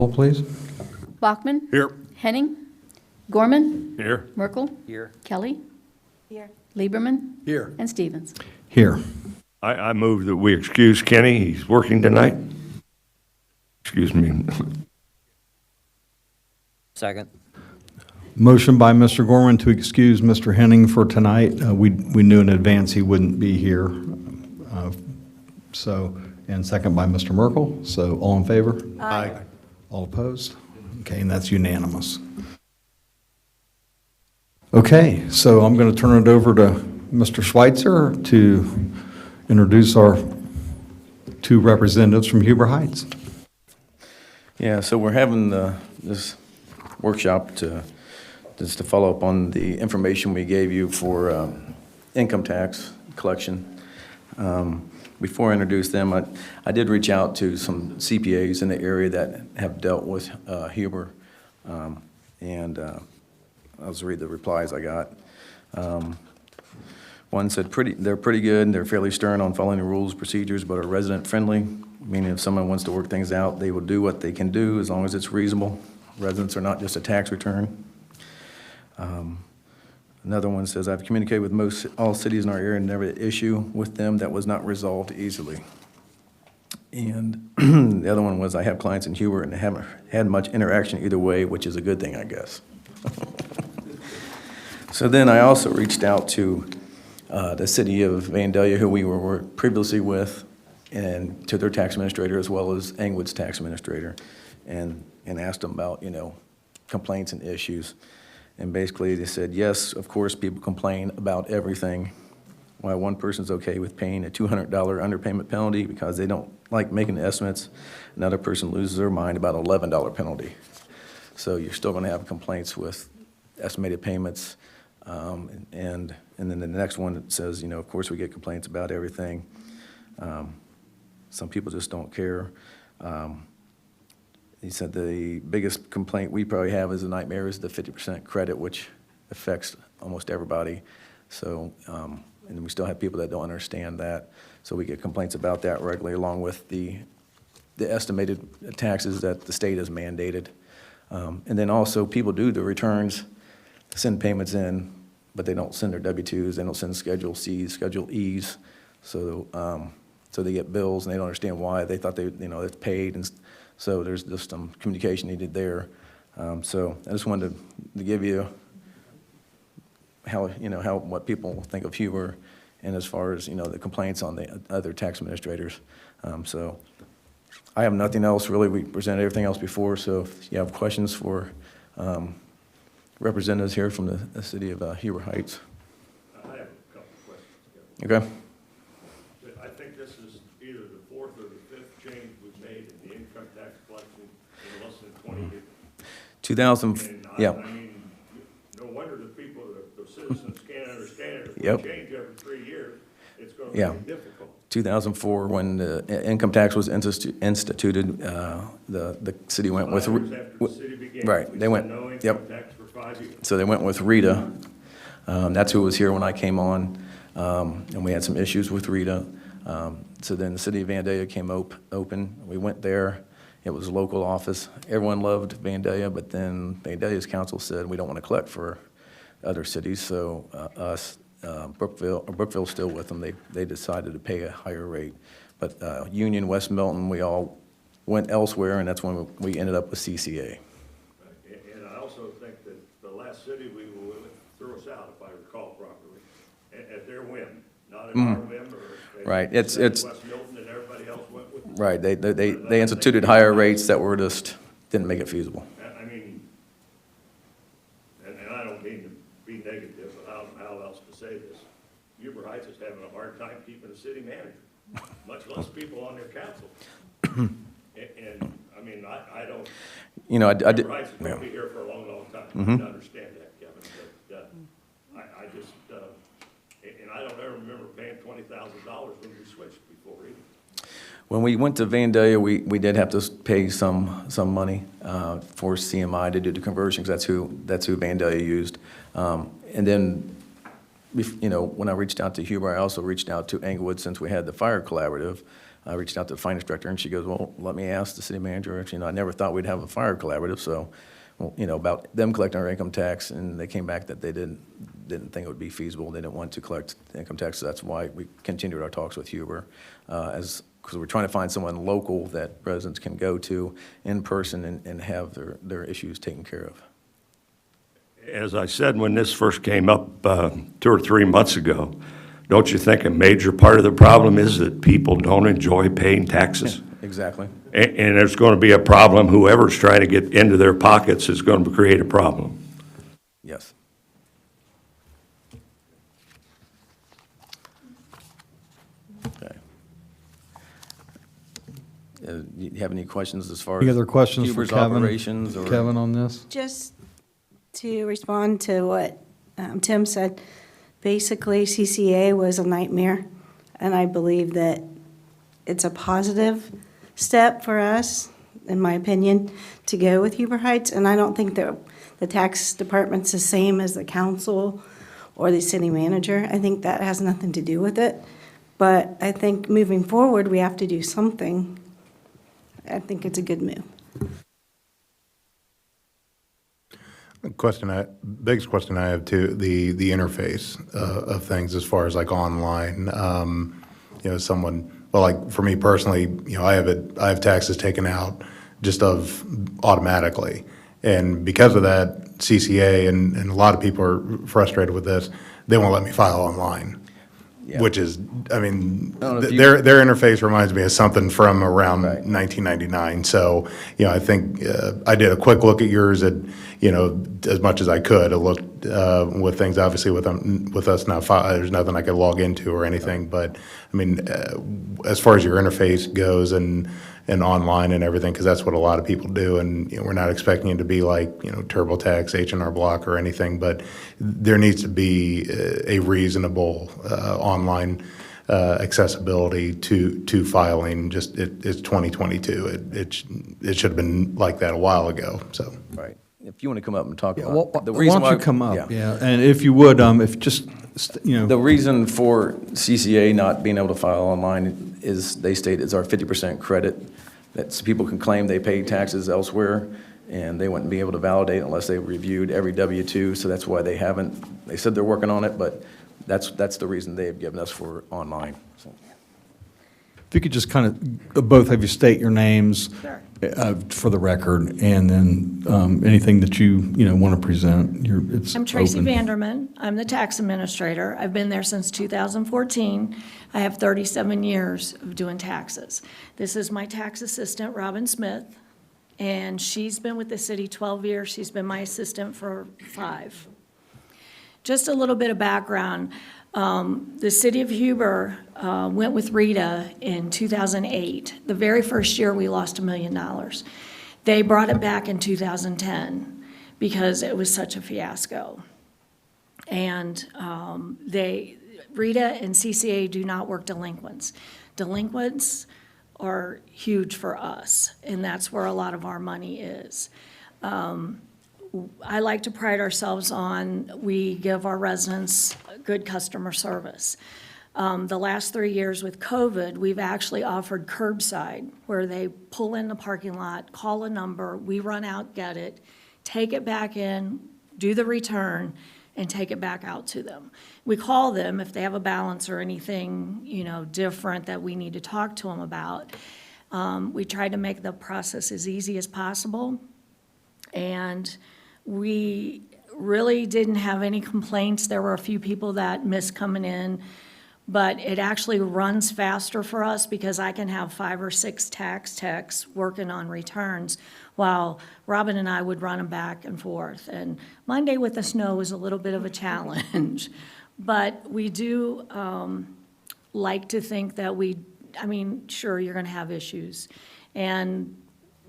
Roll, please. Bachman. Here. Henning. Gorman. Here. Merkel. Here. Kelly. Here. Lieberman. Here. And Stevens. Here. I move that we excuse Kenny. He's working tonight. Excuse me. Second. Motion by Mr. Gorman to excuse Mr. Henning for tonight. We knew in advance he wouldn't be here. And second by Mr. Merkel. So all in favor? Aye. All opposed? Okay, and that's unanimous. Okay, so I'm going to turn it over to Mr. Schweitzer to introduce our two representatives from Huber Heights. Yeah, so we're having this workshop just to follow up on the information we gave you for income tax collection. Before I introduce them, I did reach out to some CPAs in the area that have dealt with Haber, and I'll just read the replies I got. One said they're pretty good, they're fairly stern on following the rules, procedures, but are resident friendly, meaning if someone wants to work things out, they will do what they can do as long as it's reasonable. Residents are not just a tax return. Another one says, I've communicated with all cities in our area and never had an issue with them that was not resolved easily. And the other one was, I have clients in Huber and haven't had much interaction either way, which is a good thing, I guess. So then I also reached out to the city of Vandalia, who we were previously with, and to their tax administrator as well as Engwood's tax administrator, and asked them about, complaints and issues. And basically they said, yes, of course, people complain about everything. Why one person's okay with paying a $200 underpayment penalty because they don't like making estimates. Another person loses their mind about an $11 penalty. So you're still going to have complaints with estimated payments. And then the next one that says, of course we get complaints about everything. Some people just don't care. He said the biggest complaint we probably have as a nightmare is the 50% credit, which affects almost everybody. So, and we still have people that don't understand that. So we get complaints about that regularly, along with the estimated taxes that the state has mandated. And then also people do the returns, send payments in, but they don't send their W-2s, they don't send Schedule Cs, Schedule Es. So, so they get bills and they don't understand why. They thought it's paid, and so there's just some communication needed there. So I just wanted to give you what people think of Huber, and as far as the complaints on the other tax administrators. So I have nothing else really. We presented everything else before. So if you have questions for representatives here from the city of Huber Heights. I have a couple of questions. Okay. I think this is either the fourth or the fifth change we've made in the income tax collection in less than 20 years. 2000. And Yeah. I mean, no wonder the people, the citizens can't understand it. If Yep. we change every 3 years, it's going Yeah. to be difficult. 2004, when the income tax was instituted, the city went with 5 years after the city began, right. we They said went. no income Yep. tax for 5 years. So they went with Rita. That's who was here when I came on, and we had some issues with Rita. So then the city of Vandalia came open. We went there. It was a local office. Everyone loved Vandalia, but then Vandalia's council said we don't want to collect for other cities. So Brookville's still with them. They decided to pay a higher rate. But Union, West Milton, we all went elsewhere, and that's when we ended up with CCA. And I also think that the last city we were with threw us out, if I recall properly, at their whim, not at our whim. Right. It's West Milton and everybody else went with. right. They instituted higher rates that were just didn't make it feasible. I mean, and I don't mean to be negative, but how else to say this? Huber Heights is having a hard time keeping a city manager, much less people on their council. And I mean, I don't. I did. Huber Heights is going to be here for a long, long time. I understand that, Kevin. But I just, and I don't ever remember paying $20,000 when we switched before either. When we went to Vandalia, we did have to pay some money for CMI to do the conversion, because that's who Vandalia used. And then, when I reached out to Huber, I also reached out to Engwood, since we had the fire collaborative. I reached out to the finance director, and she goes, well, let me ask the city manager. You know, I never thought we'd have a fire collaborative, so, well, you know, about them collecting our income tax, and they came back that they didn't think it would be feasible. They didn't want to collect income tax, so that's why we continued our talks with Huber, because we're trying to find someone local that residents can go to in person and have their issues taken care of. As I said when this first came up 2 or 3 months ago, don't you think a major part of the problem is that people don't enjoy paying taxes? Exactly. And there's going to be a problem. Whoever's trying to get into their pockets is going to create a problem. Yes. Okay. You have any questions as far as Any other questions for Huber's Kevin? operations or Kevin on this? Just to respond to what Tim said, basically CCA was a nightmare, and I believe that it's a positive step for us, in my opinion, to go with Huber Heights, and I don't think that the tax department's the same as the council or the city manager. I think that has nothing to do with it, but I think moving forward, we have to do something. I think it's a good move. Biggest question I have too, the interface of things as far as like online. You know, well, like for me personally, you know, I have taxes taken out just automatically, and because of that, CCA and a lot of people are frustrated with this. They won't let me file online. Yeah. Which is, I mean, I don't know if you- their interface reminds me of something from around Right. 1999. So, you know, I think I did a quick look at yours, and you know, as much as I could, I looked with things. Obviously, with us now, there's nothing I could log into or anything. But I mean, as far as your interface goes and online and everything, because that's what a lot of people do, and you know, we're not expecting it to be like, you know, TurboTax, H&R Block or anything, but there needs to be a reasonable online accessibility to filing. Just it's 2022. It should have been like that a while ago. So Right. If you want to come up and talk Yeah, about well, the why reason don't you come up? yeah. Yeah, and if you would, if just, you know. The reason for CCA not being able to file online is, they state, it's our 50% credit, that people can claim they paid taxes elsewhere, and they wouldn't be able to validate unless they reviewed every W-2, so that's why they haven't. They said they're working on it, but that's the reason they've given us for online. So. If you could just kind of, both of you state your names Sure. for the record, and then anything that you want to present. It's I'm Tracy open. Vanderman. I'm the tax administrator. I've been there since 2014. I have 37 years of doing taxes. This is my tax assistant, Robin Smith, and she's been with the city 12 years. She's been my assistant for 5. Just a little bit of background. The city of Huber went with Rita in 2008. The very first year, we lost $1 million. They brought it back in 2010 because it was such a fiasco. And Rita and CCA do not work delinquents. Delinquents are huge for us, and that's where a lot of our money is. I like to pride ourselves on, we give our residents good customer service. The last 3 years with COVID, we've actually offered curbside, where they pull in the parking lot, call a number, we run out, get it, take it back in, do the return, and take it back out to them. We call them if they have a balance or anything, different that we need to talk to them about. We try to make the process as easy as possible, and we really didn't have any complaints. There were a few people that missed coming in, but it actually runs faster for us because I can have 5 or 6 tax techs working on returns while Robin and I would run them back and forth. And Monday with the snow was a little bit of a challenge, but we do like to think that sure, you're gonna have issues, and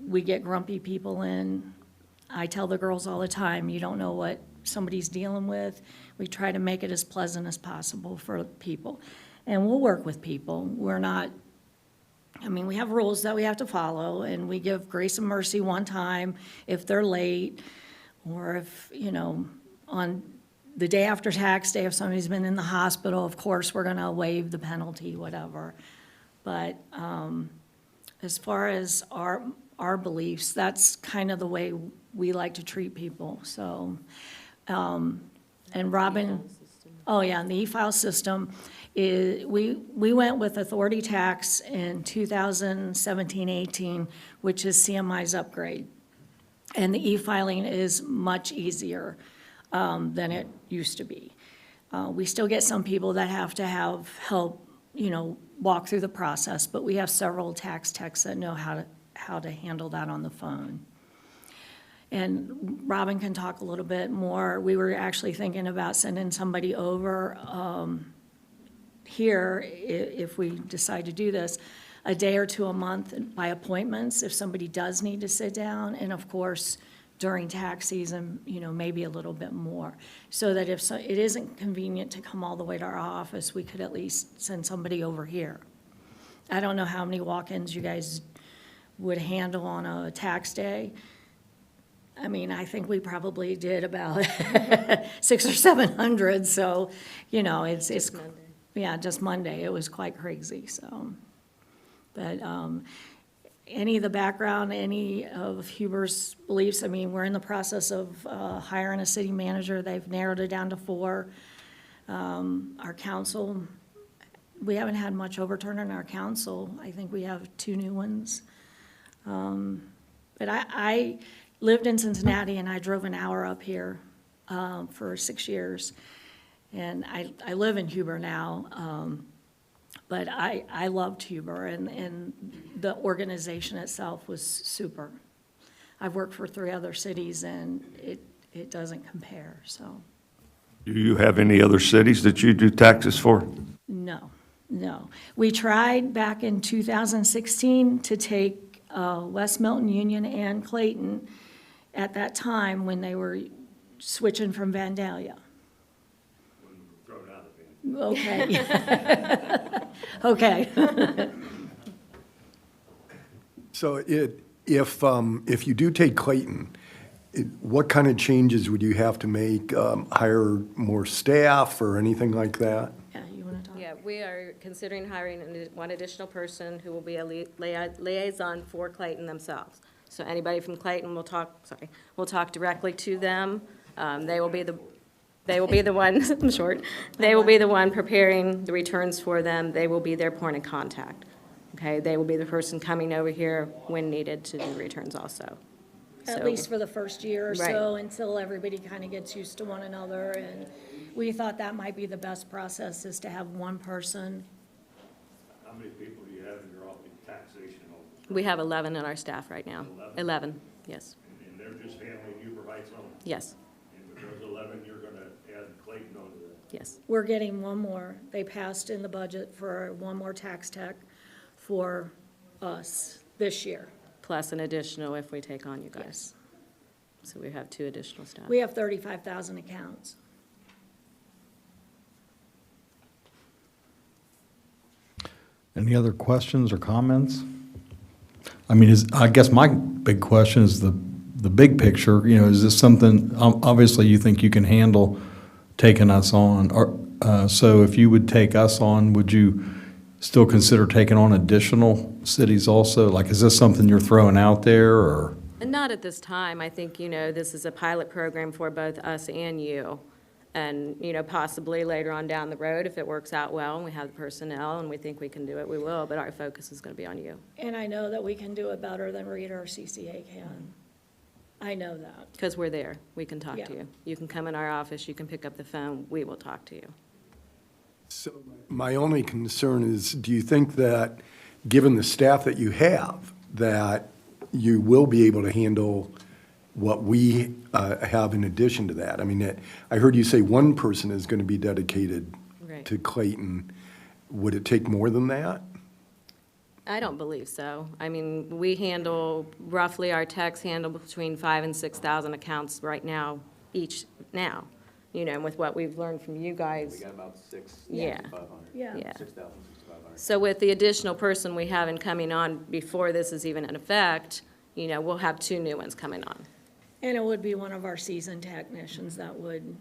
we get grumpy people in. I tell the girls all the time, you don't know what somebody's dealing with. We try to make it as pleasant as possible for people. And we'll work with people. We're not, we have rules that we have to follow, and we give grace and mercy one time if they're late, or if, on the day after tax day, if somebody's been in the hospital, of course, we're gonna waive the penalty, whatever. But as far as our beliefs, that's kind of the way we like to treat people, so. And Robin, oh yeah, and the e-file system, we went with authority tax in 2017-18, which is CMI's upgrade. And the e-filing is much easier than it used to be. We still get some people that have to have help, walk through the process, but we have several tax techs that know how to handle that on the phone. And Robin can talk a little bit more. We were actually thinking about sending somebody over here, if we decide to do this, a day or two a month by appointments, if somebody does need to sit down. And of course, during tax season, maybe a little bit more. So that if it isn't convenient to come all the way to our office, we could at least send somebody over here. I don't know how many walk-ins you guys would handle on a tax day. I mean, I think we probably did about 600 or 700, so, it's, yeah, just Monday, it was quite crazy, so. But any of the background, any of Huber's beliefs, I mean, we're in the process of hiring a city manager, they've narrowed it down to 4. Our council, we haven't had much overturn in our council, I think we have 2 new ones. But I lived in Cincinnati, and I drove an hour up here for 6 years. And I live in Huber now, but I loved Huber, and the organization itself was super. I've worked for 3 other cities, and it doesn't compare, so. Do you have any other cities that you do taxes for? No. We tried back in 2016 to take West Milton, Union, and Clayton at that time when they were switching from Vandalia. Thrown out of it. Okay. Okay. So if you do take Clayton, what kind of changes would you have to make? Hire more staff or anything like that? Yeah, you want to talk? Yeah, we are considering hiring one additional person who will be a liaison for Clayton themselves. So anybody from Clayton will talk directly to them. They will be the one, I'm short, they will be the one preparing the returns for them. They will be their point of contact. Okay, they will be the person coming over here when needed to do returns also. At So- least for the first year or Right. so, until everybody kind of gets used to one another. And we thought that might be the best process, is to have one person. How many people do you have in your office in taxation office? We have 11 in our staff right now. 11, yes, And they're just handling Huber Heights only? yes, And with those 11, you're gonna add Clayton onto that? yes. We're getting one more. They passed in the budget for one more tax tech for us this year. Plus an additional if we take on you guys. Yes. So we have 2 additional staff. We have 35,000 accounts. Any other questions or comments? I mean, I guess my big question is the big picture, is this something, obviously you think you can handle taking us on, or, so if you would take us on, would you still consider taking on additional cities also? Like, is this something you're throwing out there, or? And not at this time. I think, this is a pilot program for both us and you. And, possibly later on down the road, if it works out well and we have the personnel and we think we can do it, we will. But our focus is going to be on you. And I know that we can do it better than Rita or CCA can. I know that. Because we're there. We can talk to Yeah. you. You can come in our office, you can pick up the phone, we will talk to you. So my only concern is, do you think that, given the staff that you have, that you will be able to handle what we have in addition to that? I mean, I heard you say one person is going to be dedicated Right. to Clayton. Would it take more than that? I don't believe so. I mean, we handle, roughly, our techs handle between 5,000 and 6,000 accounts right now, each now. And with what we've learned from you guys. We got about 6,500. Yeah. Yeah. Yeah. 6,000, 6,500. So with the additional person we have in coming on before this is even in effect, we'll have 2 new ones coming on. And it would be one of our seasoned technicians that would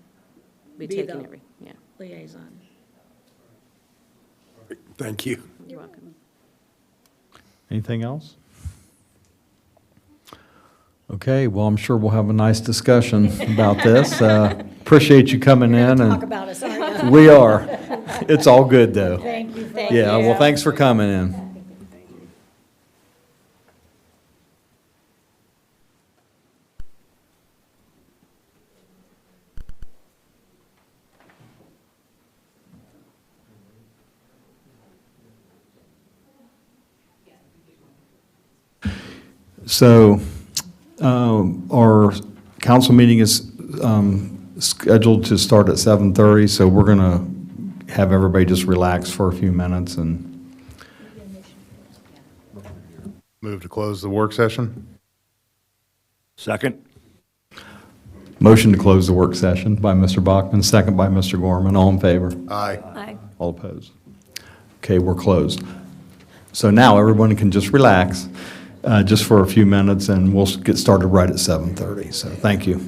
Be Be taking the- every, yeah, liaison. Thank you. you're welcome. Anything else? Okay, well, I'm sure we'll have a nice discussion about this. Appreciate you coming in, Talk and about us, aren't you? we are. It's all good, though. Thank you. Yeah, well, thanks for coming in. So, our council meeting is scheduled to start at 7:30, so we're going to have everybody just relax for a few minutes and Move to close the work session? Second? motion to close the work session by Mr. Bachman, second by Mr. Gorman. All in favor? Aye. Aye. All opposed? Okay, we're closed. So now everyone can just relax just for a few minutes, and we'll get started right at 7:30. So thank you.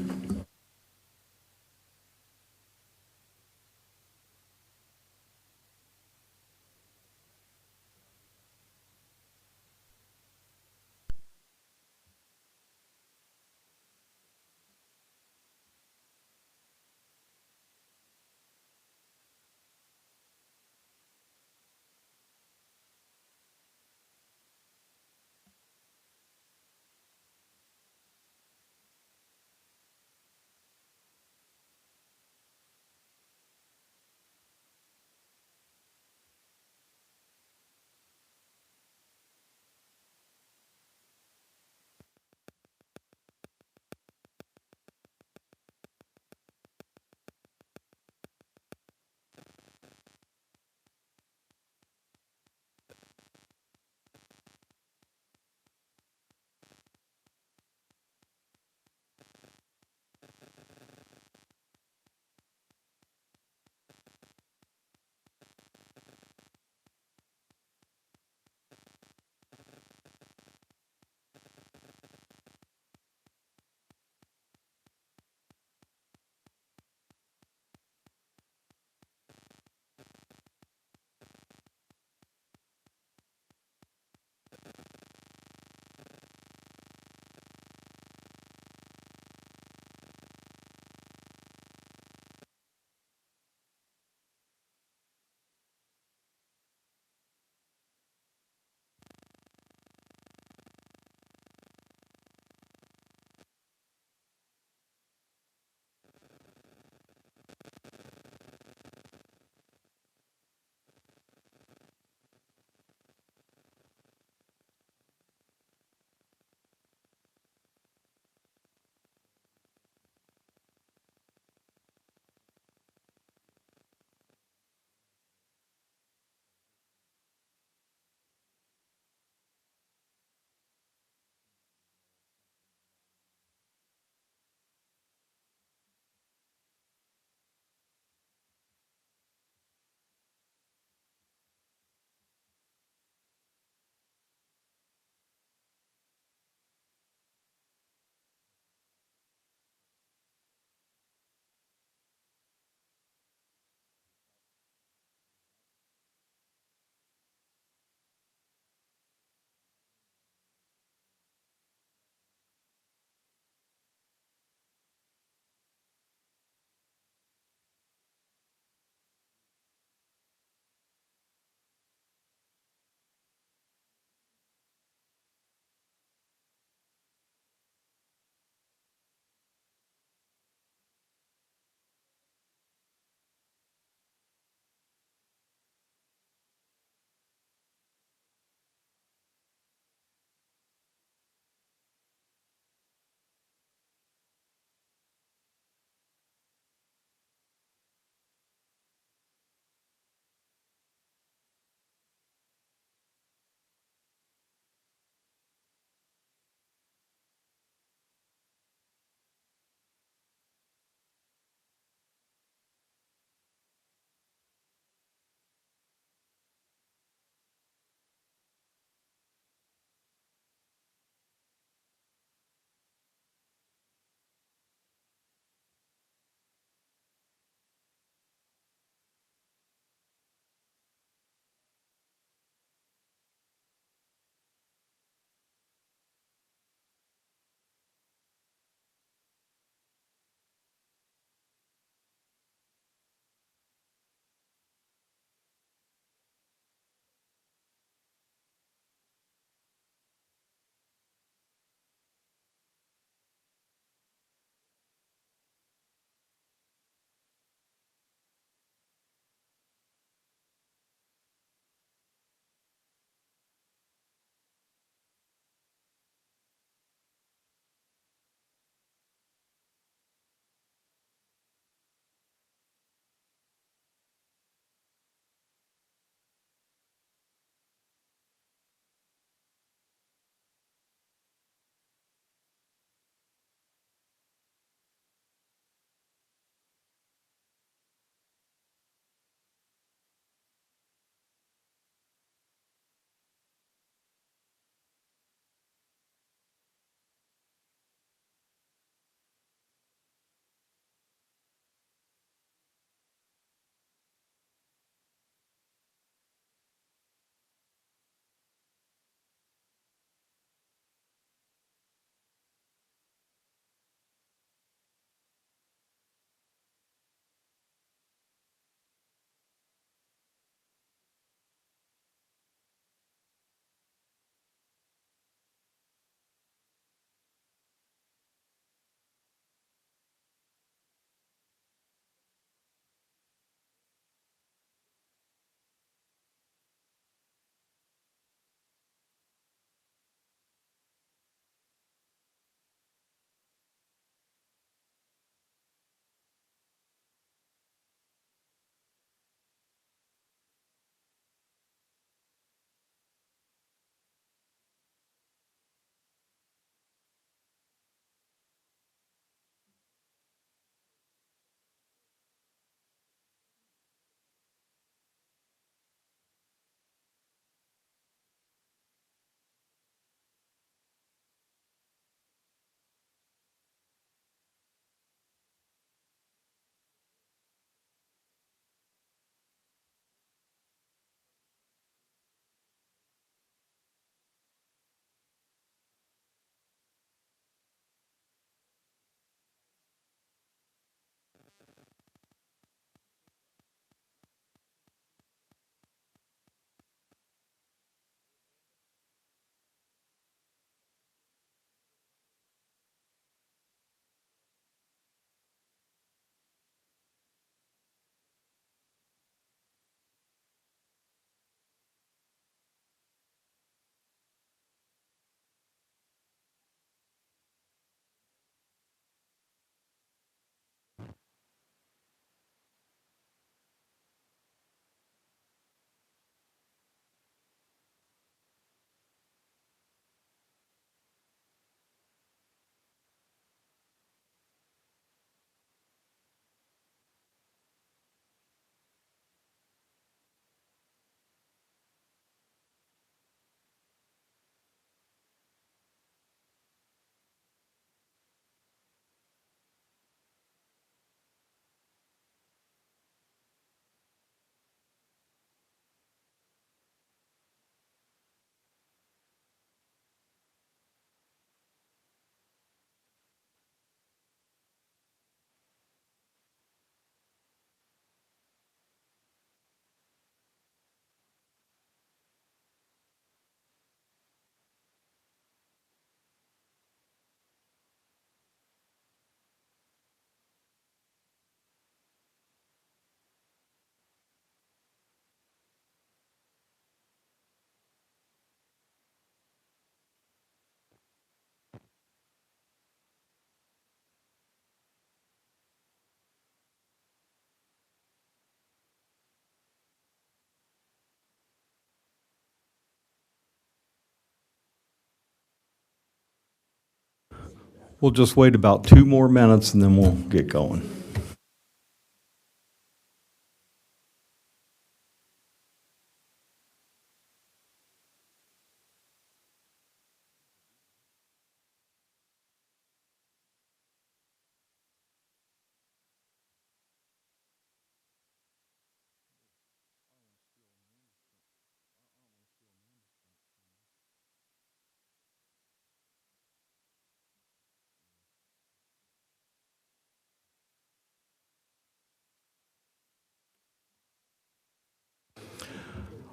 We'll just wait about 2 more minutes and then we'll get going.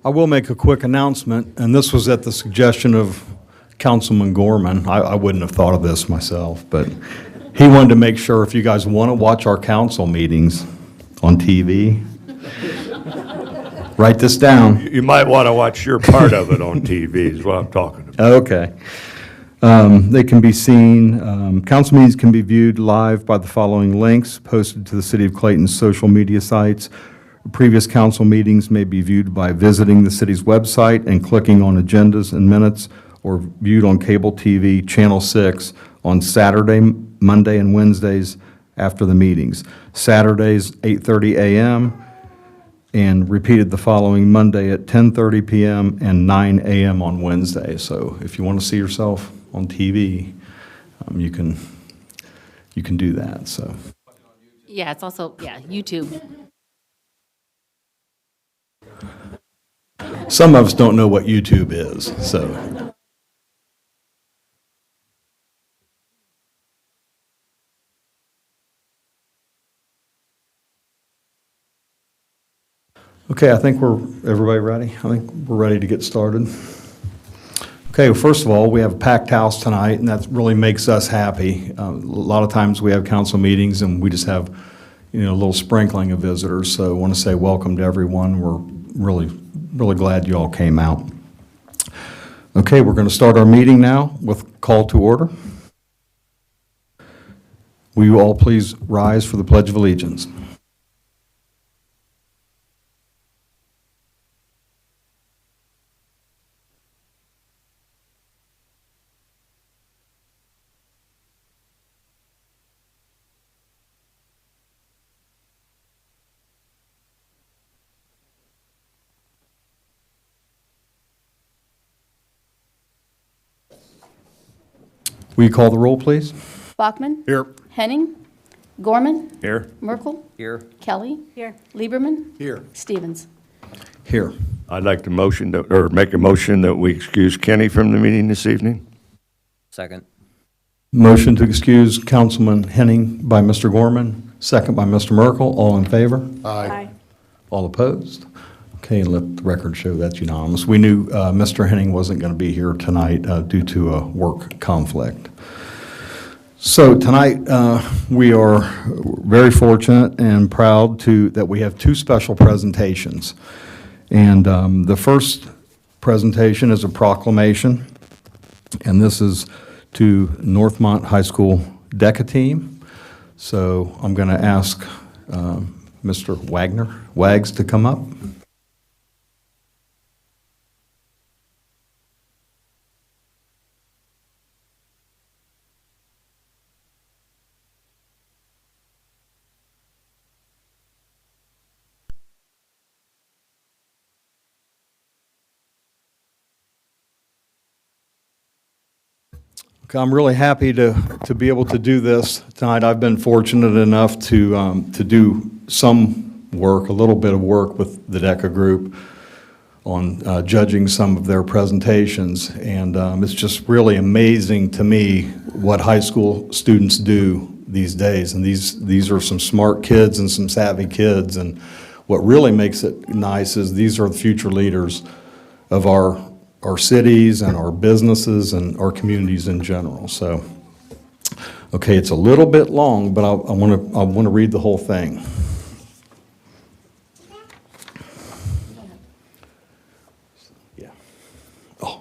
I will make a quick announcement, and this was at the suggestion of Councilman Gorman. I wouldn't have thought of this myself, but he wanted to make sure if you guys want to watch our council meetings on TV, write this down. You might want to watch your part of it on TV is what I'm talking about. Okay. They can be seen, council meetings can be viewed live by the following links posted to the City of Clayton's social media sites. Previous council meetings may be viewed by visiting the city's website and clicking on agendas and minutes, or viewed on cable TV, Channel 6, on Saturday, Monday, and Wednesdays after the meetings. Saturdays, 8:30 a.m., and repeated the following Monday at 10:30 p.m. and 9 a.m. on Wednesday. So if you want to see yourself on TV, you can do that, so. Yeah, it's also, YouTube. Some of us don't know what YouTube is, so. Okay, I think everybody ready? I think we're ready to get started. Okay, well, first of all, we have a packed house tonight, and that really makes us happy. A lot of times we have council meetings and we just have, a little sprinkling of visitors, so I want to say welcome to everyone. We're really glad you all came out. Okay, we're going to start our meeting now with call to order. Will you all please rise for the Pledge of Allegiance? Will you call the roll, please? Bachman. Here. Henning. Gorman. Here. Merkel. Here. Kelly. Here. Lieberman. Here. Stevens. Here. I'd like to make a motion that we excuse Kenny from the meeting this evening. Second. Motion to excuse Councilman Henning by Mr. Gorman, second by Mr. Merkel. All in favor? Aye. All opposed? Okay, let the record show that's unanimous. We knew Mr. Henning wasn't going to be here tonight due to a work conflict. So tonight, we are very fortunate and proud that we have 2 special presentations. And the first presentation is a proclamation, and this is to Northmont High School DECA team. So I'm going to ask Mr. Wags to come up. I'm really happy to be able to do this tonight. I've been fortunate enough to do some work, a little bit of work with the DECA group on judging some of their presentations. And it's just really amazing to me what high school students do these days. And these are some smart kids and some savvy kids. And what really makes it nice is these are the future leaders of our cities and our businesses and our communities in general. So, okay, it's a little bit long, but I want to read the whole thing. Yeah. Oh.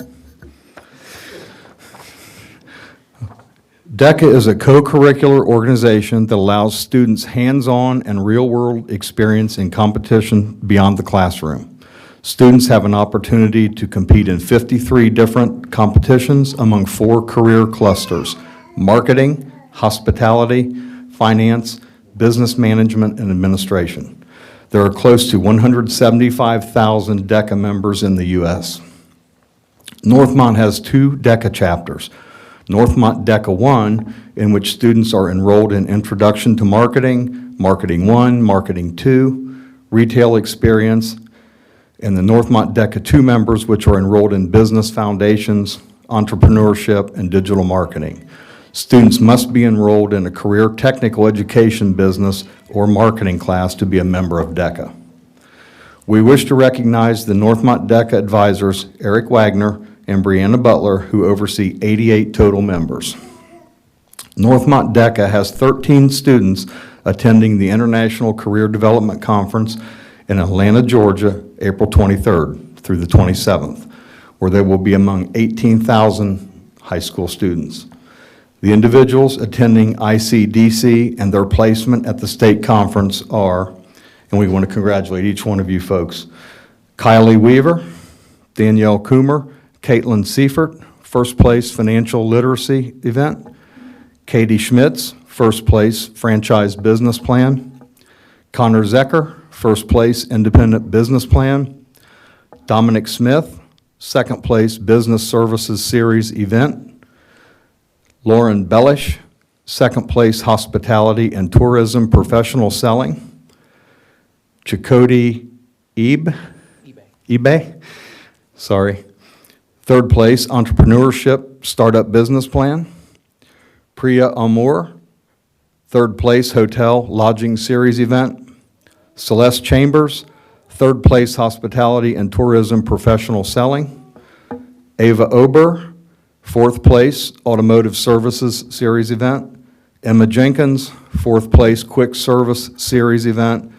DECA is a co-curricular organization that allows students hands-on and real-world experience in competition beyond the classroom. Students have an opportunity to compete in 53 different competitions among 4 career clusters: marketing, hospitality, finance, business management, and administration. There are close to 175,000 DECA members in the U.S. Northmont has 2 DECA chapters. Northmont DECA 1, in which students are enrolled in Introduction to Marketing, Marketing 1, Marketing 2, Retail Experience, and the Northmont DECA 2 members, which are enrolled in Business Foundations, Entrepreneurship, and Digital Marketing. Students must be enrolled in a career technical education business or marketing class to be a member of DECA. We wish to recognize the Northmont DECA advisors, Eric Wagner and Brianna Butler, who oversee 88 total members. Northmont DECA has 13 students attending the International Career Development Conference in Atlanta, Georgia, April 23rd through the 27th, where they will be among 18,000 high school students. The individuals attending ICDC and their placement at the state conference are, and we want to congratulate each one of you folks, Kylie Weaver, Danielle Coomer, Caitlin Seifert, first place financial literacy event, Katie Schmitz, first place franchise business plan, Connor Zecker, first place independent business plan, Dominic Smith, second place business services series event, Lauren Bellish, second place hospitality and tourism professional selling, Chakoti eBay, third place entrepreneurship startup business plan, Priya Amour, third place hotel lodging series event, Celeste Chambers, third place hospitality and tourism professional selling, Ava Ober, fourth place automotive services series event, Emma Jenkins, fourth place quick service series event,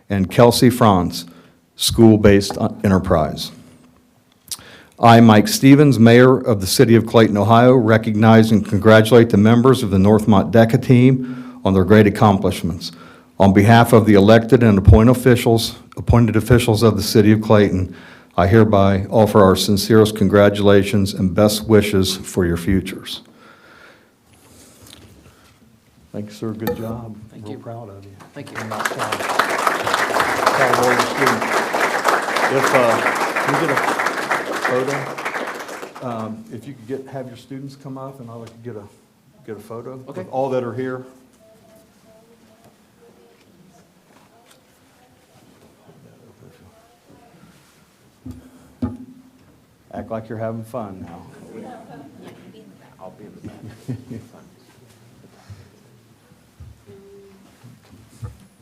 and Kelsey Franz, school-based enterprise. I, Mike Stevens, Mayor of the City of Clayton, Ohio, recognize and congratulate the members of the Northmont DECA team on their great accomplishments. On behalf of the elected and appointed officials of the City of Clayton, I hereby offer our sincerest congratulations and best wishes for your futures. Thank you, sir. Good job. Thank you. Real proud of you. Thank you. Proud of all the students. If we get a photo, if you could have your students come up, and I'd like to get a photo Okay. of all that are here. Act like you're having fun now. I'll be in the back.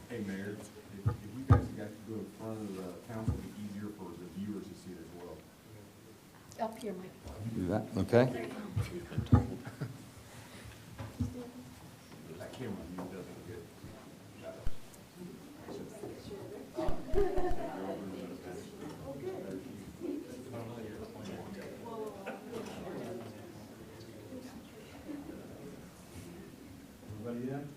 Hey, Mayor, if you guys got to go in front of the council, it'd be easier for the viewers to see it as well. Up here, Mike. Do that, okay? That camera view doesn't get. Everybody in?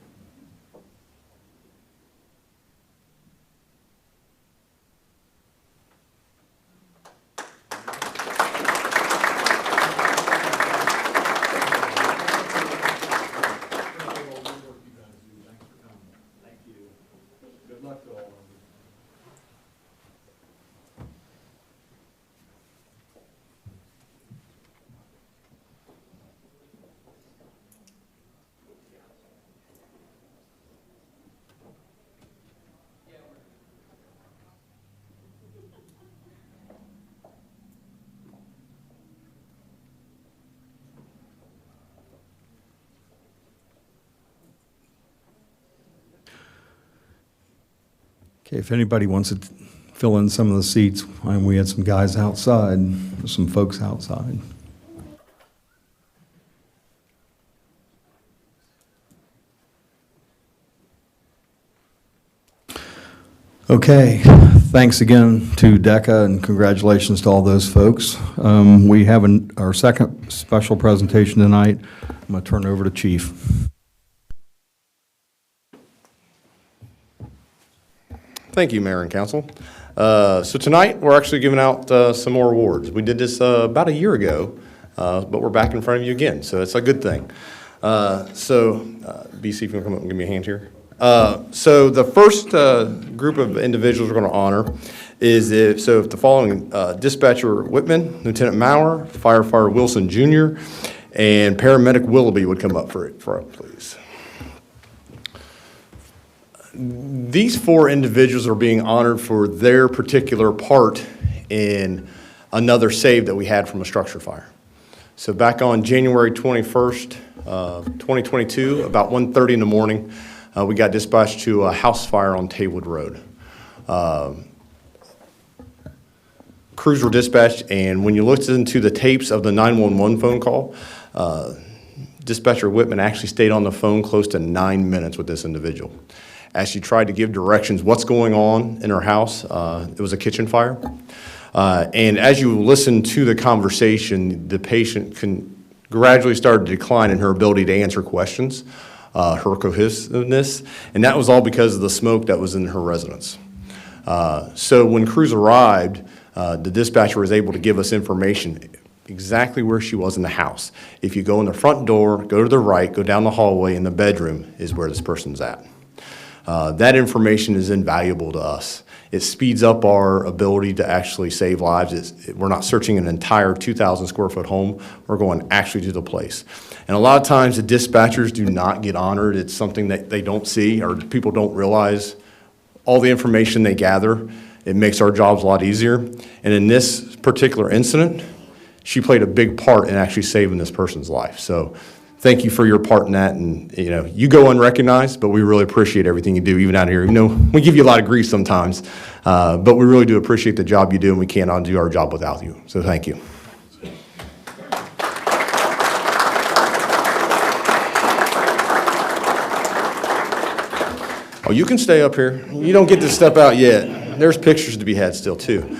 Good luck to all of you. Okay, if anybody wants to fill in some of the seats, we had some guys outside, some folks outside. Okay, thanks again to DECA and congratulations to all those folks. We have our second special presentation tonight. I'm going to turn it over to Chief. Thank you, Mayor and Council. So tonight, we're actually giving out some more awards. We did this about a year ago, but we're back in front of you again, so it's a good thing. So BC, if you want to come up and give me a hand here. So the first group of individuals we're going to honor is if the following Dispatcher Whitman, Lieutenant Maurer, Firefighter Wilson Jr., and Paramedic Willoughby would come up for it, please. These 4 individuals are being honored for their particular part in another save that we had from a structure fire. So back on January 21st, 2022, about 1:30 in the morning, we got dispatched to a house fire on Taywood Road. Crews were dispatched, and when you looked into the tapes of the 911 phone call, Dispatcher Whitman actually stayed on the phone close to 9 minutes with this individual. As she tried to give directions, what's going on in her house, it was a kitchen fire. And as you listen to the conversation, the patient gradually started to decline in her ability to answer questions, her cohesiveness, and that was all because of the smoke that was in her residence. So when crews arrived, the dispatcher was able to give us information exactly where she was in the house. If you go in the front door, go to the right, go down the hallway, and the bedroom is where this person's at. That information is invaluable to us. It speeds up our ability to actually save lives. We're not searching an entire 2,000 square foot home. We're going actually to the place. And a lot of times the dispatchers do not get honored. It's something that they don't see or people don't realize. All the information they gather, it makes our jobs a lot easier. And in this particular incident, she played a big part in actually saving this person's life. So thank you for your part in that. And, you go unrecognized, but we really appreciate everything you do, even out here. We give you a lot of grief sometimes, but we really do appreciate the job you do, and we cannot do our job without you. So thank you. Oh, you can stay up here. You don't get to step out yet. There's pictures to be had still, too.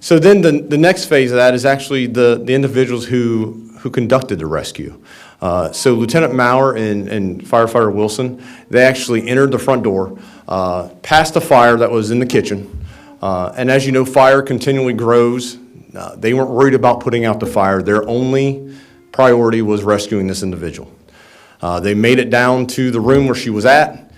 So then the next phase of that is actually the individuals who conducted the rescue. So Lieutenant Maurer and Firefighter Wilson, they actually entered the front door, past the fire that was in the kitchen. And as you know, fire continually grows. They weren't worried about putting out the fire. Their only priority was rescuing this individual. They made it down to the room where she was at,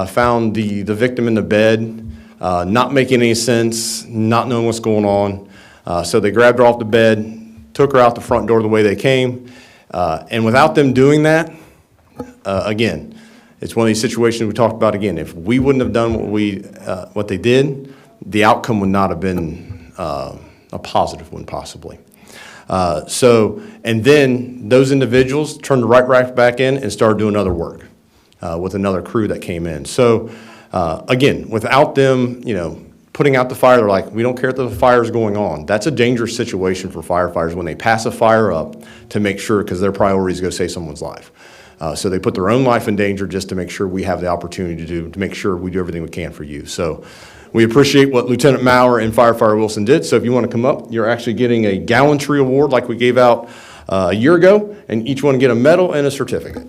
found the victim in the bed, not making any sense, not knowing what's going on. So they grabbed her off the bed, took her out the front door the way they came. And without them doing that, again, it's one of these situations we talked about again. If we wouldn't have done what they did, the outcome would not have been a positive one, possibly. And then those individuals turned right back in and started doing other work with another crew that came in. So again, without them, putting out the fire, they're like, we don't care if the fire is going on. That's a dangerous situation for firefighters when they pass a fire up to make sure, because their priority is to go save someone's life. So they put their own life in danger just to make sure we have the opportunity to make sure we do everything we can for you. So we appreciate what Lieutenant Maurer and Firefighter Wilson did. So if you want to come up, you're actually getting a gallantry award like we gave out a year ago, and each one get a medal and a certificate.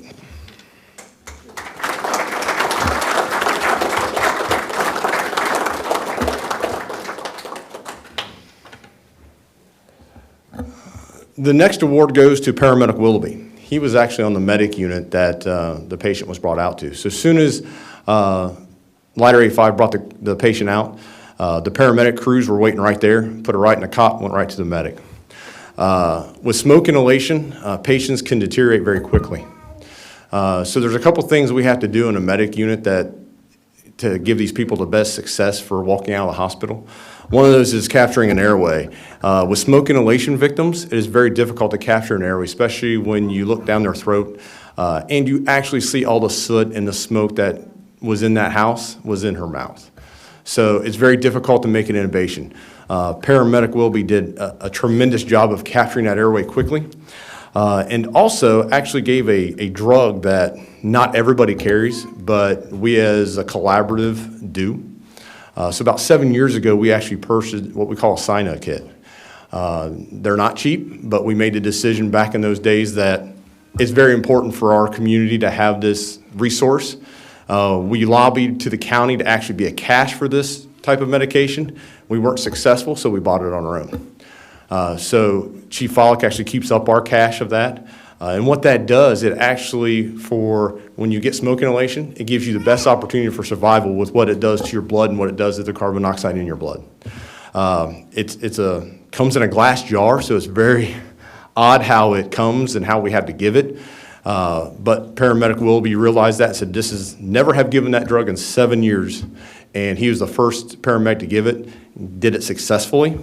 The next award goes to Paramedic Willoughby. He was actually on the medic unit that the patient was brought out to. So as soon as Lighter 85 brought the patient out, the paramedic crews were waiting right there, put her right in a cot, went right to the medic. With smoke inhalation, patients can deteriorate very quickly. So there's a couple things we have to do in a medic unit to give these people the best success for walking out of the hospital. One of those is capturing an airway. With smoke inhalation victims, it is very difficult to capture an airway, especially when you look down their throat and you actually see all the soot and the smoke that was in that house was in her mouth. So it's very difficult to make an intubation. Paramedic Willoughby did a tremendous job of capturing that airway quickly, and also actually gave a drug that not everybody carries, but we as a collaborative do. So about 7 years ago, we actually purchased what we call a Cyno kit. They're not cheap, but we made a decision back in those days that it's very important for our community to have this resource. We lobbied to the county to actually be a cash for this type of medication. We weren't successful, so we bought it on our own. So Chief Follick actually keeps up our cache of that. And what that does, it actually, for when you get smoke inhalation, it gives you the best opportunity for survival with what it does to your blood and what it does to the carbon monoxide in your blood. Comes in a glass jar, so it's very odd how it comes and how we have to give it. But Paramedic Willoughby realized that and said, this is, never have given that drug in 7 years. And he was the first paramedic to give it, did it successfully,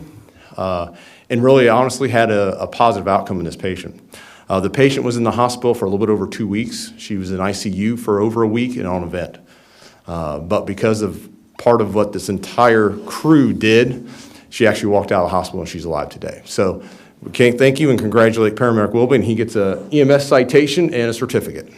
and really honestly had a positive outcome in this patient. The patient was in the hospital for a little bit over 2 weeks. She was in ICU for over a week and on a vent. But because of part of what this entire crew did, she actually walked out of the hospital and she's alive today. So we can't thank you and congratulate Paramedic Willoughby, and he gets a EMS citation and a certificate.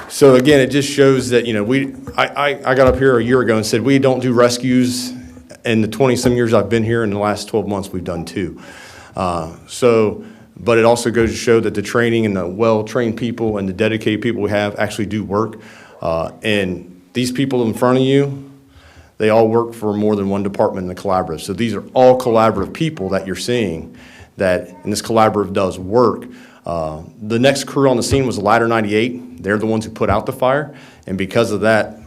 So again, it just shows that, you know, I got up here a year ago and said we don't do rescues. In the 20-some years I've been here, in the last 12 months, we've done 2. But it also goes to show that the training and the well-trained people and the dedicated people we have actually do work. And these people in front of you, they all work for more than one department in the collaborative. So these are all collaborative people that you're seeing that, and this collaborative does work. The next crew on the scene was Ladder 98. They're the ones who put out the fire. And because of that,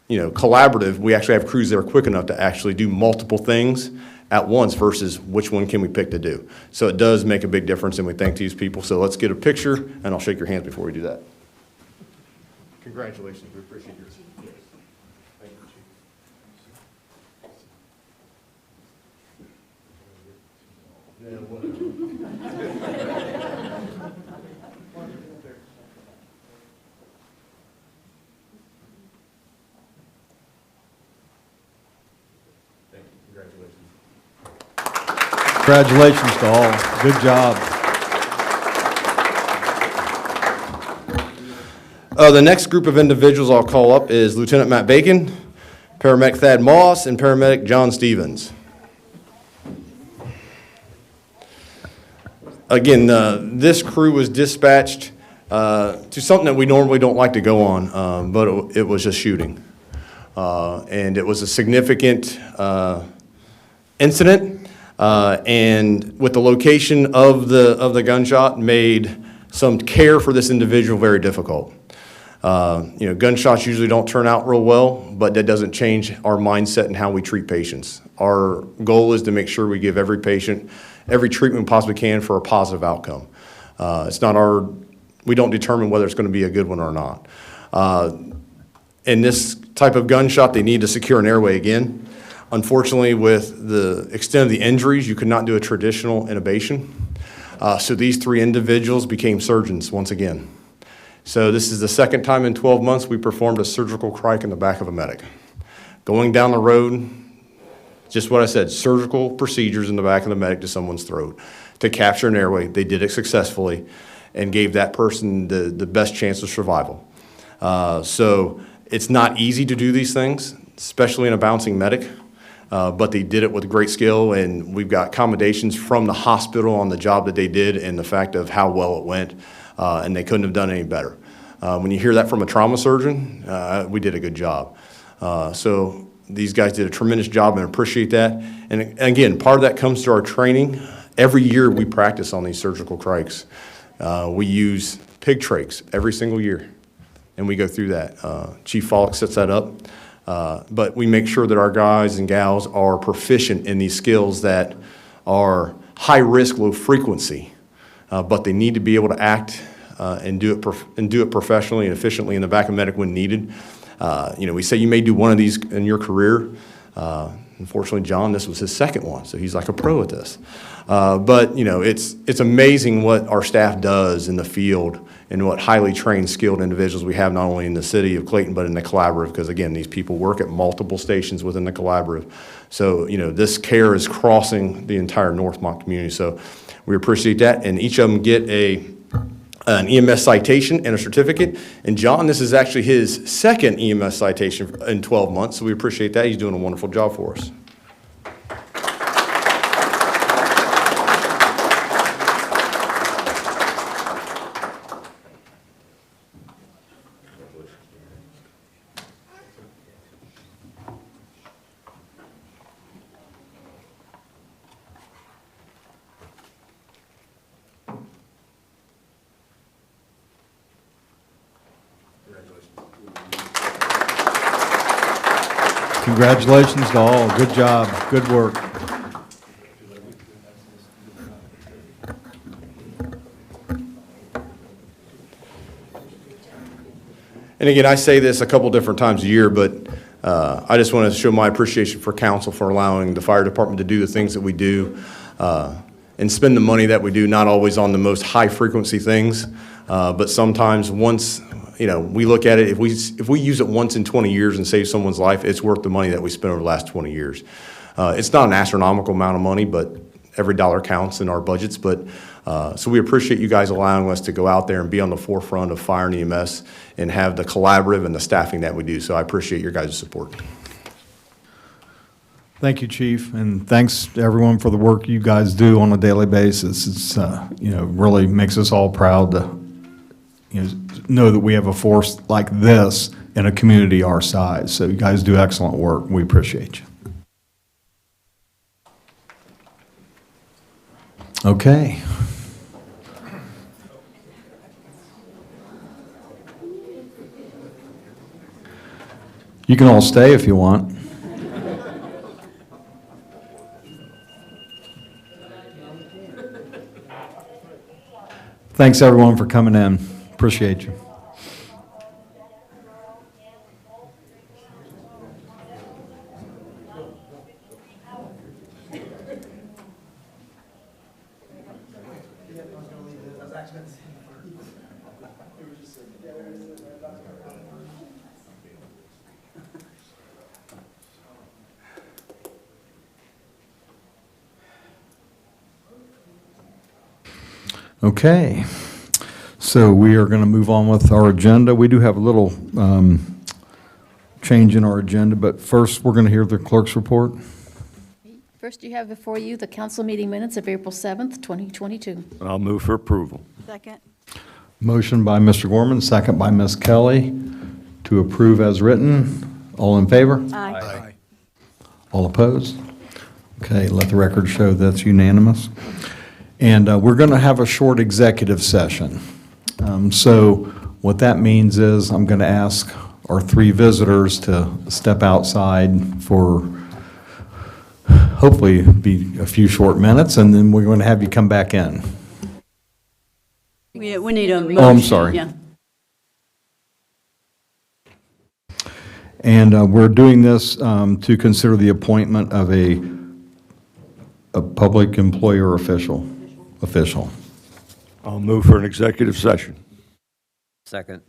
you know, collaborative, we actually have crews that are quick enough to actually do multiple things at once versus which one can we pick to do. So it does make a big difference, and we thank these people. So let's get a picture, and I'll shake your hands before we do that. Congratulations. We appreciate your support. Thank you, Chief. Yeah, whatever. Thank you. Congratulations. Congratulations to all. Good job. The next group of individuals I'll call up is Lieutenant Matt Bacon, Paramedic Thad Moss, and Paramedic John Stevens. Again, this crew was dispatched to something that we normally don't like to go on, but it was just shooting. And it was a significant incident, and with the location of the gunshot made some care for this individual very difficult. You know, gunshots usually don't turn out real well, but that doesn't change our mindset and how we treat patients. Our goal is to make sure we give every patient every treatment we possibly can for a positive outcome. It's not we don't determine whether it's going to be a good one or not. In this type of gunshot, they need to secure an airway again. Unfortunately, with the extent of the injuries, you could not do a traditional intubation. So these 3 individuals became surgeons once again. So this is the second time in 12 months we performed a surgical crike in the back of a medic. Going down the road, just what I said, surgical procedures in the back of the medic to someone's throat to capture an airway. They did it successfully and gave that person the best chance of survival. So it's not easy to do these things, especially in a bouncing medic, but they did it with great skill, and we've got commendations from the hospital on the job that they did and the fact of how well it went, and they couldn't have done any better. When you hear that from a trauma surgeon, we did a good job. So these guys did a tremendous job and appreciate that. And again, part of that comes to our training. Every year we practice on these surgical crikes. We use pig trachs every single year, and we go through that. Chief Follick sets that up. But we make sure that our guys and gals are proficient in these skills that are high risk, low frequency, but they need to be able to act and do it professionally and efficiently in the back of medic when needed. You know, we say you may do one of these in your career. Unfortunately, John, this was his second one, so he's like a pro at this. But you know, it's amazing what our staff does in the field and what highly trained, skilled individuals we have not only in the city of Clayton but in the collaborative. Because again, these people work at multiple stations within the collaborative. So you know, this care is crossing the entire Northmont community. So we appreciate that, and each of them get an EMS citation and a certificate. And John, this is actually his second EMS citation in 12 months, so we appreciate that. He's doing a wonderful job for us. Congratulations to all. Good job. Good work. And again, I say this a couple different times a year, but I just want to show my appreciation for council for allowing the fire department to do the things that we do and spend the money that we do, not always on the most high-frequency things, but sometimes once, we look at it, if we use it once in 20 years and save someone's life, it's worth the money that we spent over the last 20 years. It's not an astronomical amount of money, but every dollar counts in our budgets. But so we appreciate you guys allowing us to go out there and be on the forefront of fire and EMS and have the collaborative and the staffing that we do. So I appreciate your guys' support. Thank you, Chief, and thanks to everyone for the work you guys do on a daily basis. It's, really makes us all proud to, know that we have a force like this in a community our size. So you guys do excellent work. We appreciate you. Okay. You can all stay if you want. Thanks, everyone, for coming in. Appreciate you. Okay, so we are going to move on with our agenda. We do have a little change in our agenda, but first we're going to hear the clerk's report. First, you have before you the council meeting minutes of April 7th, 2022. I'll move for approval. Second. Motion by Mr. Gorman, second by Ms. Kelly to approve as written. All in favor? Aye. All opposed? Okay, let the record show that's unanimous. And we're going to have a short executive session. So what that means is I'm going to ask our three visitors to step outside for hopefully be a few short minutes, and then we're going to have you come back in. We need a motion. Oh, I'm sorry. Yeah. And we're doing this to consider the appointment of a public employer official. I'll move for an executive session. Second.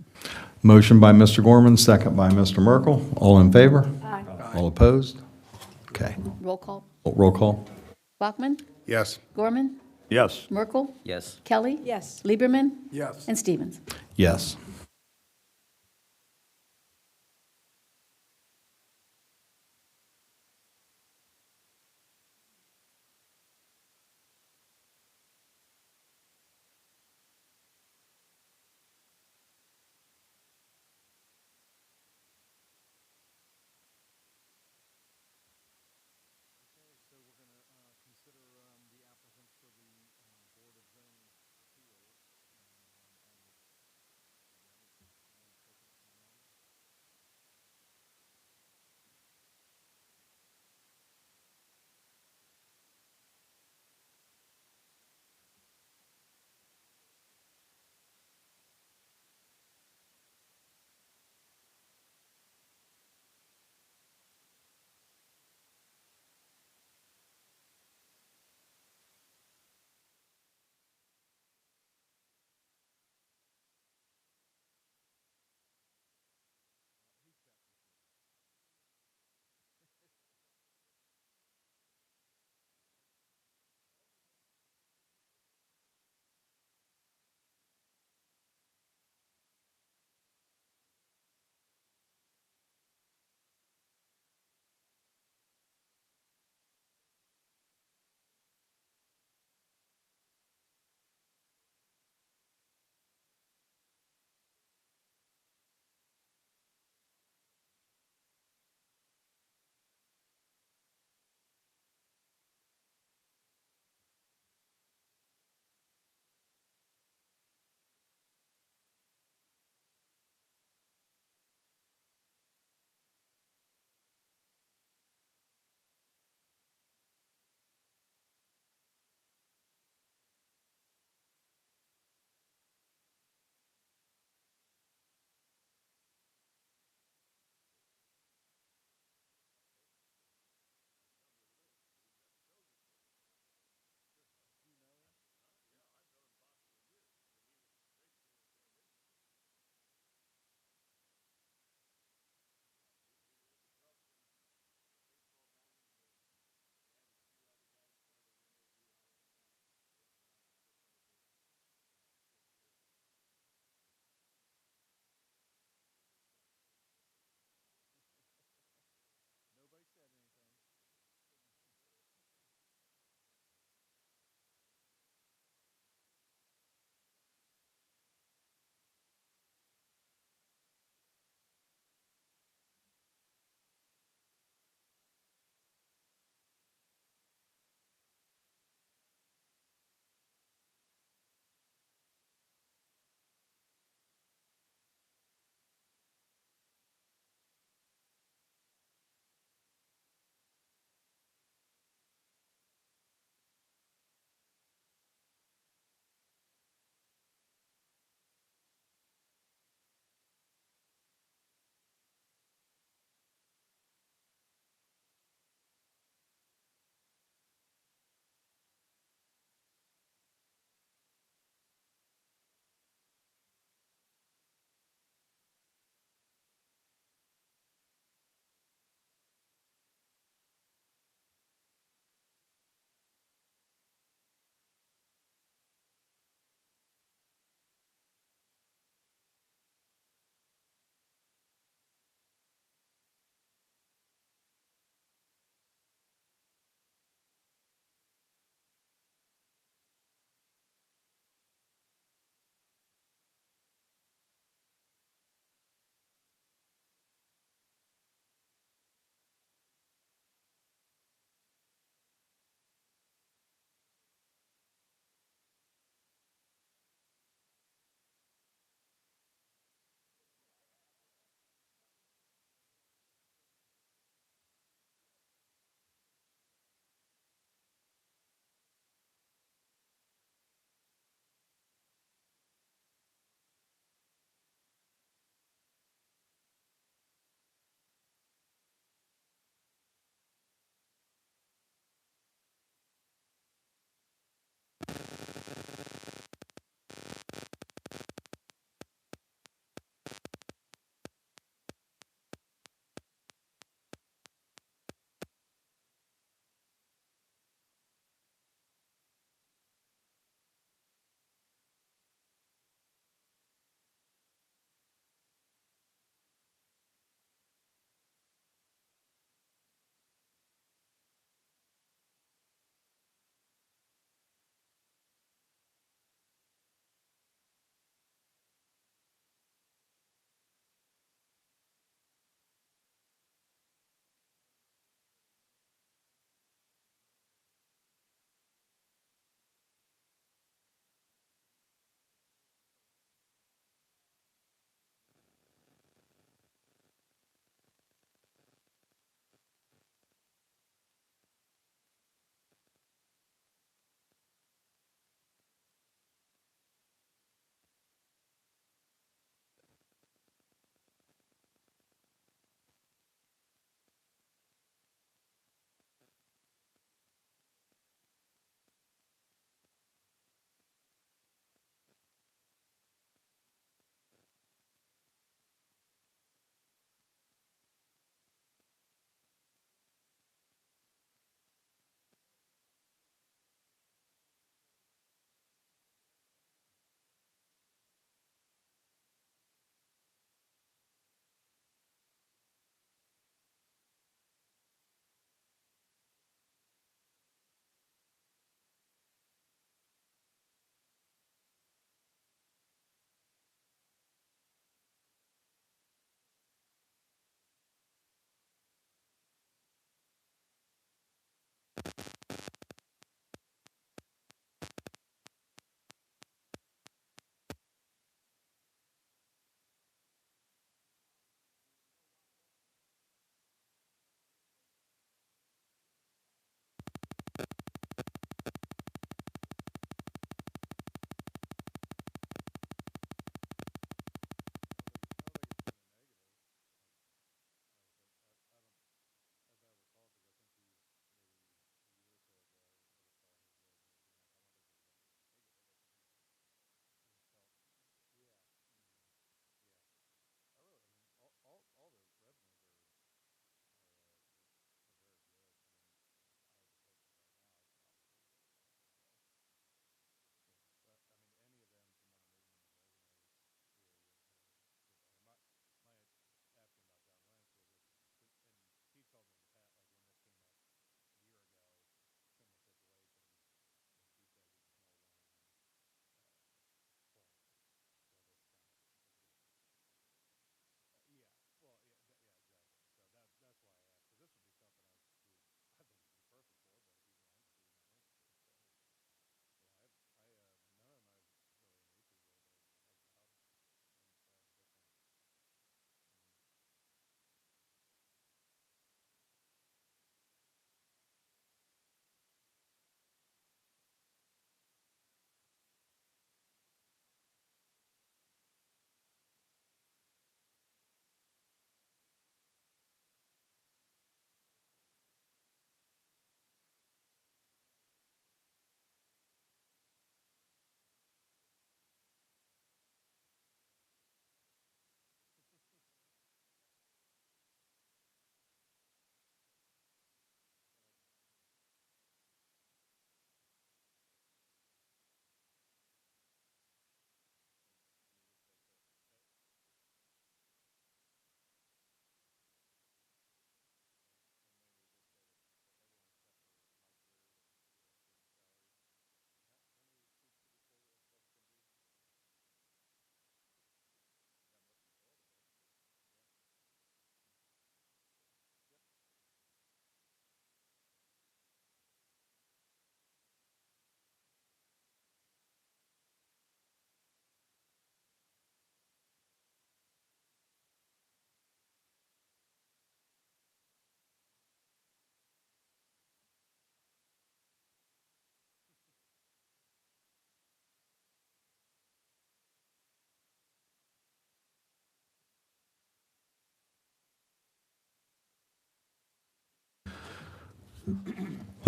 Motion by Mr. Gorman, second by Mr. Merkel. All in favor? Aye. All opposed? Okay. Roll call. Roll call. Bachman, Yes. Gorman, Yes. Merkel, Yes. Kelly, Yes. Lieberman, Yes. and Stevens. Yes.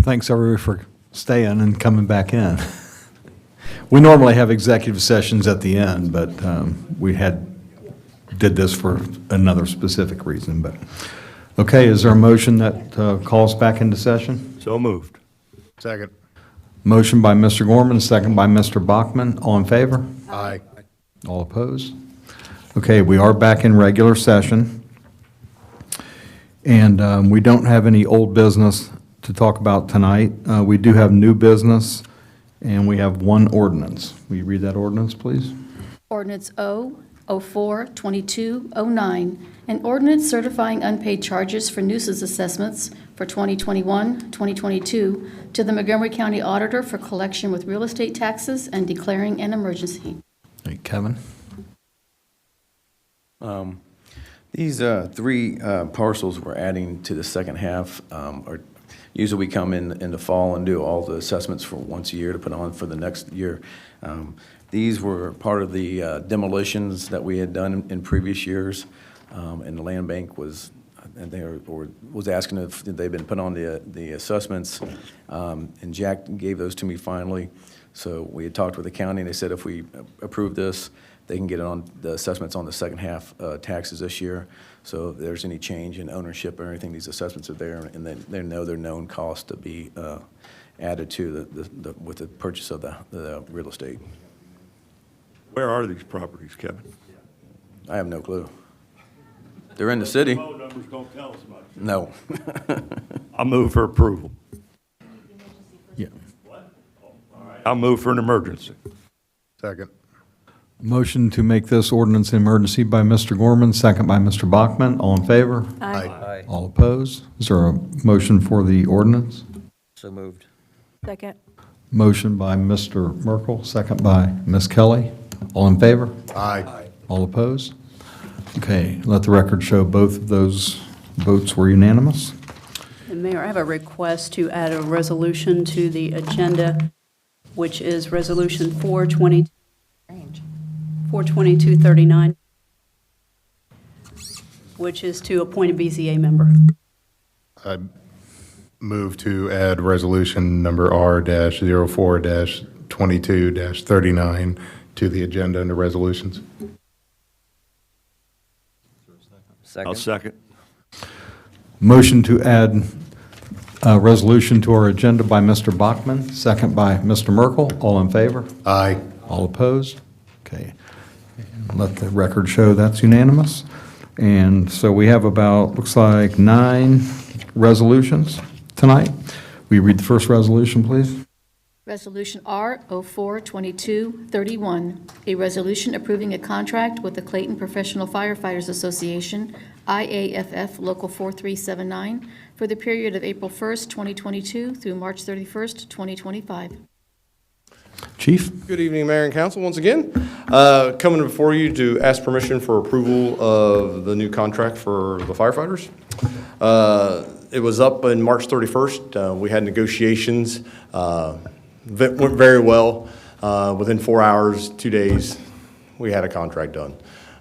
Thanks, everybody, for staying and coming back in. We normally have executive sessions at the end, but we did this for another specific reason. But okay, is there a motion that calls back into session? So moved. Second. Motion by Mr. Gorman, second by Mr. Bachman. All in favor? Aye. All opposed? Okay, we are back in regular session. And we don't have any old business to talk about tonight. We do have new business, and we have one ordinance. Will you read that ordinance, please? Ordinance O04-2209, an ordinance certifying unpaid charges for nuisance assessments for 2021, 2022 to the Montgomery County Auditor for collection with real estate taxes and declaring an emergency. Hey, Kevin? These three parcels we're adding to the second half are, usually we come in the fall and do all the assessments for once a year to put on for the next year. These were part of the demolitions that we had done in previous years, and the land bank was asking if they'd been put on the assessments, and Jack gave those to me finally. So we had talked with the county, and they said if we approve this, they can get it on the assessments on the second half taxes this year. So if there's any change in ownership or anything, these assessments are there, and they know their known cost to be added to with the purchase of the real estate. Where are these properties, Kevin? I have no clue. They're in the city. Phone numbers don't tell us much. No. I'll move for approval. Yeah. I'll move for an emergency. Second. Motion to make this ordinance an emergency by Mr. Gorman, second by Mr. Bachman. All in favor? Aye. All opposed? Is there a motion for the ordinance? So moved. Second. Motion by Mr. Merkel, second by Ms. Kelly. All in favor? Aye. All opposed? Okay, let the record show both of those votes were unanimous. And Mayor, I have a request to add a resolution to the agenda, which is Resolution 42239, which is to appoint a BZA member. I move to add resolution number R-04-22-39 to the agenda under resolutions. I'll second. Motion to add a resolution to our agenda by Mr. Bachman, second by Mr. Merkel. All in favor? Aye. All opposed? Okay. And let the record show that's unanimous. And so we have about, looks like 9 resolutions tonight. Will you read the first resolution, please? Resolution R04-2231, a resolution approving a contract with the Clayton Professional Firefighters Association, IAFF Local 4379, for the period of April 1st, 2022 through March 31st, 2025. Chief? Good evening, Mayor and Council, once again. Coming before you to ask permission for approval of the new contract for the firefighters. It was up on March 31st. We had negotiations. Went very well. Within 4 hours, 2 days, we had a contract done.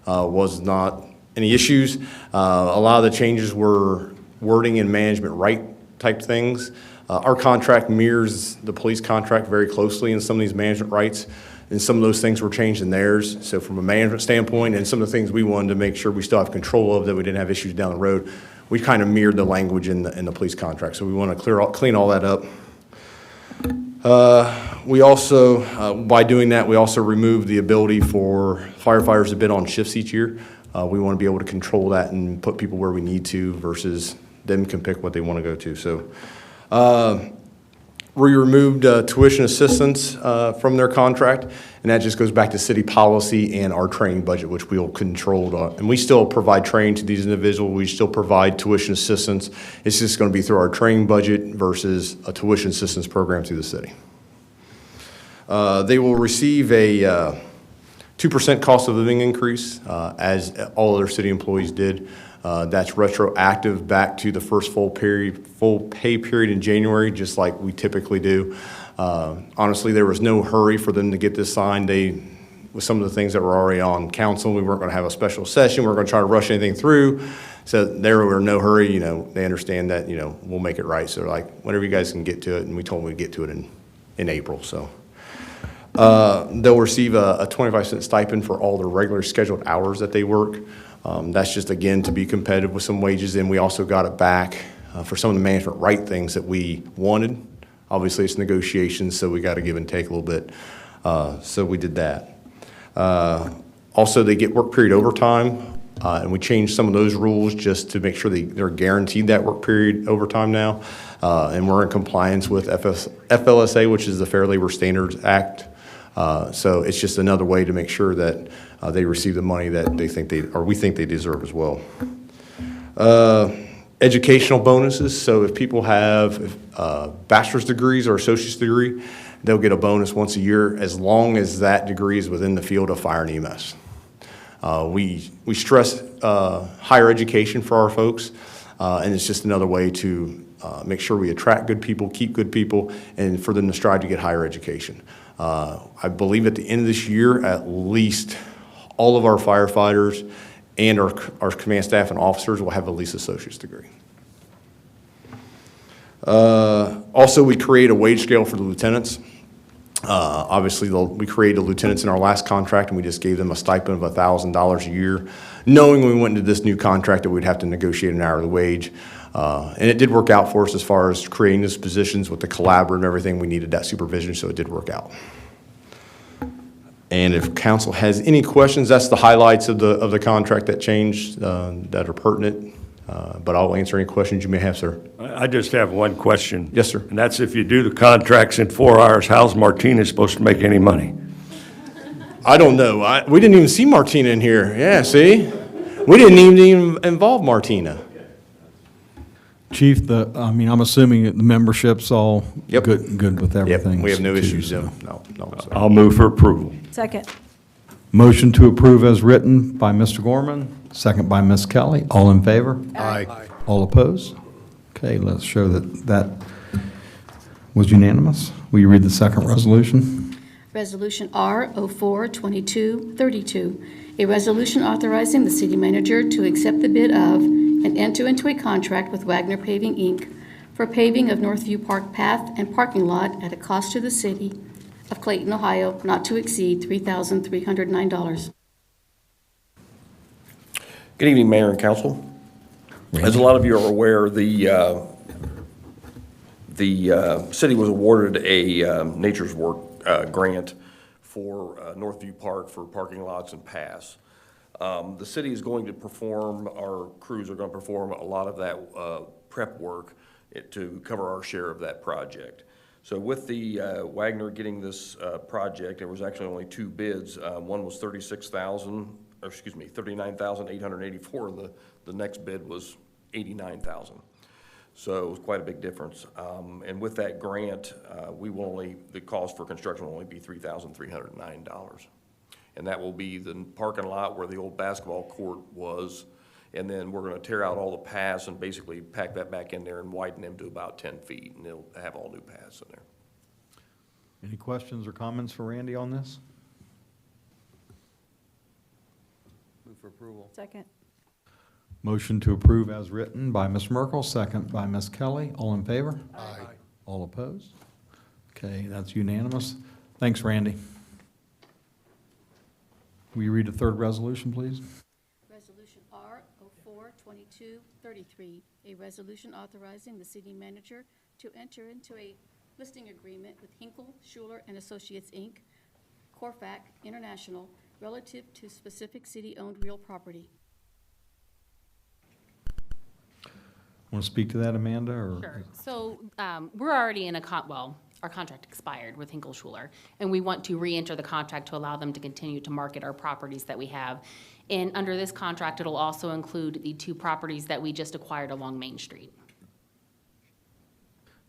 Was not any issues. A lot of the changes were wording and management right type things. Our contract mirrors the police contract very closely in some of these management rights, and some of those things were changed in theirs. So from a management standpoint, and some of the things we wanted to make sure we still have control of, that we didn't have issues down the road, we kind of mirrored the language in the police contract. So we want to clean all that up. We also, by doing that, we also removed the ability for firefighters to bid on shifts each year. We want to be able to control that and put people where we need to versus them can pick what they want to go to. So we removed tuition assistance from their contract, and that just goes back to city policy and our training budget, which we'll control. And we still provide training to these individuals. We still provide tuition assistance. It's just going to be through our training budget versus a tuition assistance program through the city. They will receive a 2% cost of living increase, as all other city employees did. That's retroactive back to the first full pay period in January, just like we typically do. Honestly, there was no hurry for them to get this signed. With some of the things that were already on council, we weren't going to have a special session. We weren't going to try to rush anything through. So they were in no hurry, you know, they understand that, you know, we'll make it right. So they're like, whenever you guys can get to it, and we told them we'd get to it in April, so. They'll receive a 25-cent stipend for all their regular scheduled hours that they work. That's just, again, to be competitive with some wages, and we also got it back for some of the management right things that we wanted. Obviously, it's negotiations, so we got to give and take a little bit. So we did that. Also, they get work period overtime, and we changed some of those rules just to make sure they're guaranteed that work period overtime now. And we're in compliance with FLSA, which is the Fair Labor Standards Act. So it's just another way to make sure that they receive the money that they think we think they deserve as well. Educational bonuses. So if people have bachelor's degrees or associate's degree, they'll get a bonus once a year as long as that degree is within the field of fire and EMS. We stress higher education for our folks, and it's just another way to make sure we attract good people, keep good people, and for them to strive to get higher education. I believe at the end of this year, at least all of our firefighters and our command staff and officers will have at least an associate's degree. Also, we create a wage scale for the lieutenants. Obviously, we created lieutenants in our last contract, and we just gave them a stipend of $1,000 a year, knowing when we went into this new contract that we'd have to negotiate an hourly wage. And it did work out for us as far as creating those positions with the collaborative and everything. We needed that supervision, so it did work out. And if council has any questions, that's the highlights of the contract that changed that are pertinent. But I'll answer any questions you may have, sir. I just have one question. Yes, sir. And that's if you do the contracts in 4 hours, how's Martina supposed to make any money? I don't know. We didn't even see Martina in here. Yeah, see? We didn't even involve Martina. Chief, I'm assuming that the membership's all Yep. good with everything. Yep, we have no too, issues, so. no. So. I'll move for approval. Second. Motion to approve as written by Mr. Gorman, second by Ms. Kelly. All in favor? Aye. All opposed? Okay, let's show that was unanimous. Will you read the second resolution? Resolution R 04-2232, a resolution authorizing the city manager to accept the bid of and enter into a contract with Wagner Paving, Inc. for paving of Northview Park Path and parking lot at a cost to the city of Clayton, Ohio, not to exceed $3,309. Good evening, Mayor and Council. As a lot of you are aware, the city was awarded a Nature's Work grant for Northview Park for parking lots and paths. The city is going to perform, our crews are going to perform a lot of that prep work to cover our share of that project. So with the Wagner getting this project, there was actually only 2 bids. One was $39,884, and the next bid was $89,000. So it was quite a big difference. And with that grant, the cost for construction will only be $3,309. And that will be the parking lot where the old basketball court was. And then we're going to tear out all the paths and basically pack that back in there and widen them to about 10 feet. And they'll have all new paths in there. Any questions or comments for Randy on this? Move for approval. Second. Motion to approve as written by Ms. Merkel, second by Ms. Kelly. All in favor? Aye. All opposed? Okay, that's unanimous. Thanks, Randy. Will you read the third resolution, please? Resolution R 04-2233, a resolution authorizing the city manager to enter into a listing agreement with Hinkle, Schuler and Associates, Inc., Corfac International, relative to specific city-owned real property. Want to speak to that, Amanda? Or? Sure. So we're already in our contract expired with Hinkle Schuler, and we want to re-enter the contract to allow them to continue to market our properties that we have. And under this contract, it'll also include the 2 properties that we just acquired along Main Street.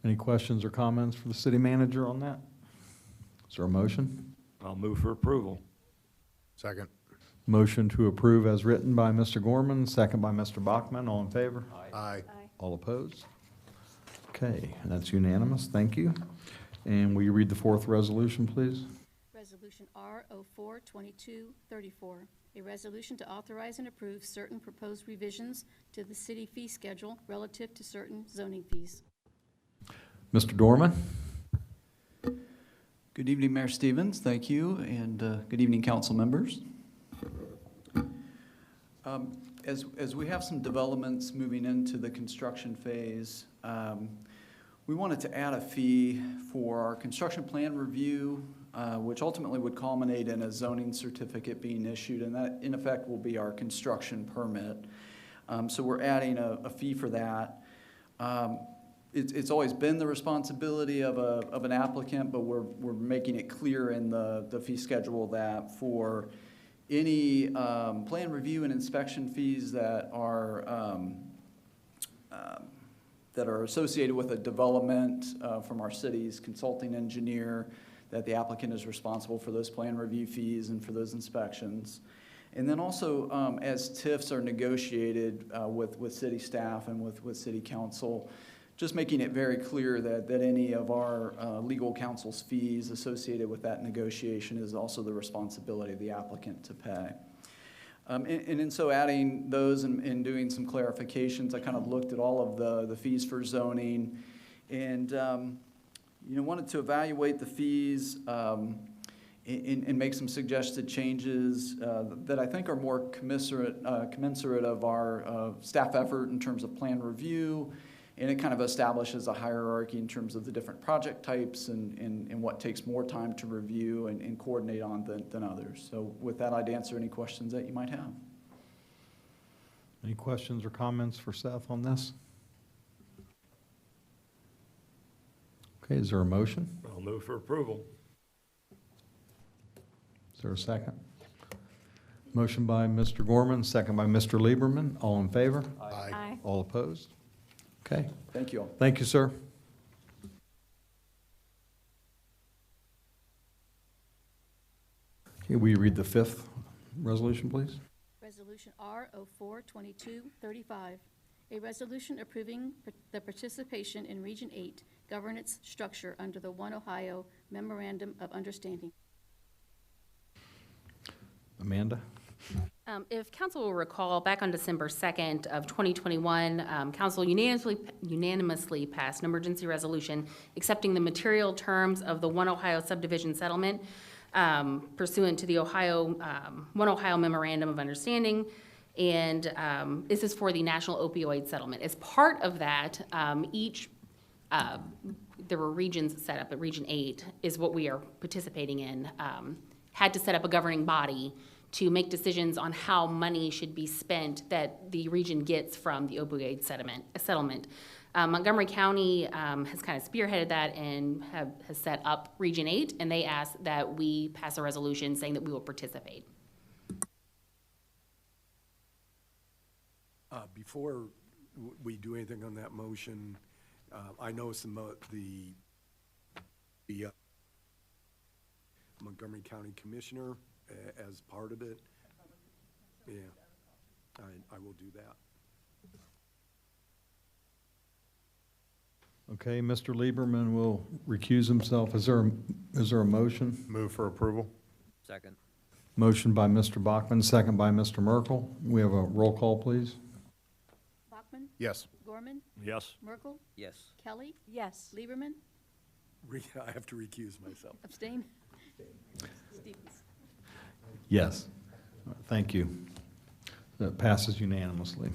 Any questions or comments for the city manager on that? Is there a motion? I'll move for approval. Second. Motion to approve as written by Mr. Gorman, second by Mr. Bachman. All in favor? Aye. All opposed? Okay, that's unanimous. Thank you. And will you read the fourth resolution, please? Resolution R 04-2234, a resolution to authorize and approve certain proposed revisions to the city fee schedule relative to certain zoning fees. Mr. Dorman? Good evening, Mayor Stevens. Thank you, and good evening, council members. As we have some developments moving into the construction phase, we wanted to add a fee for our construction plan review, which ultimately would culminate in a zoning certificate being issued, and that, in effect, will be our construction permit. So we're adding a fee for that. It's always been the responsibility of an applicant, but we're making it clear in the fee schedule that for any plan review and inspection fees that are associated with a development from our city's consulting engineer, that the applicant is responsible for those plan review fees and for those inspections. And then also, as TIFs are negotiated with city staff and with city council, just making it very clear that any of our legal counsel's fees associated with that negotiation is also the responsibility of the applicant to pay. And in so adding those and doing some clarifications, I kind of looked at all of the fees for zoning and wanted to evaluate the fees and make some suggested changes that I think are more commensurate of our staff effort in terms of plan review. And it kind of establishes a hierarchy in terms of the different project types and what takes more time to review and coordinate on than others. So with that, I'd answer any questions that you might have. Any questions or comments for Seth on this? Okay, is there a motion? I'll move for approval. Is there a second? Motion by Mr. Gorman, second by Mr. Lieberman. All in favor? Aye. All opposed? Okay. Thank you all. Thank you, sir. Okay, will you read the fifth resolution, please? Resolution R 04-2235, a resolution approving the participation in Region 8 governance structure under the One Ohio Memorandum of Understanding. Amanda? If council will recall, back on December 2nd of 2021, council unanimously passed an emergency resolution accepting the material terms of the One Ohio subdivision settlement pursuant to the One Ohio Memorandum of Understanding. And this is for the national opioid settlement. As part of that, there were regions set up, but Region 8 is what we are participating in, had to set up a governing body to make decisions on how money should be spent that the region gets from the opioid settlement. Montgomery County has kind of spearheaded that and has set up Region 8, and they asked that we pass a resolution saying that we will participate. Before we do anything on that motion, I know the Montgomery County Commissioner as part of it. Yeah, I will do that. Okay, Mr. Lieberman will recuse himself. Is there a motion? Move for approval. Second. Motion by Mr. Bachman, second by Mr. Merkel. We have a roll call, please. Bachman? Yes. Gorman? Yes. Merkel? Yes. Kelly? Yes. Lieberman? I have to recuse myself. Abstain? Stevens? Yes. Thank you. That passes unanimously.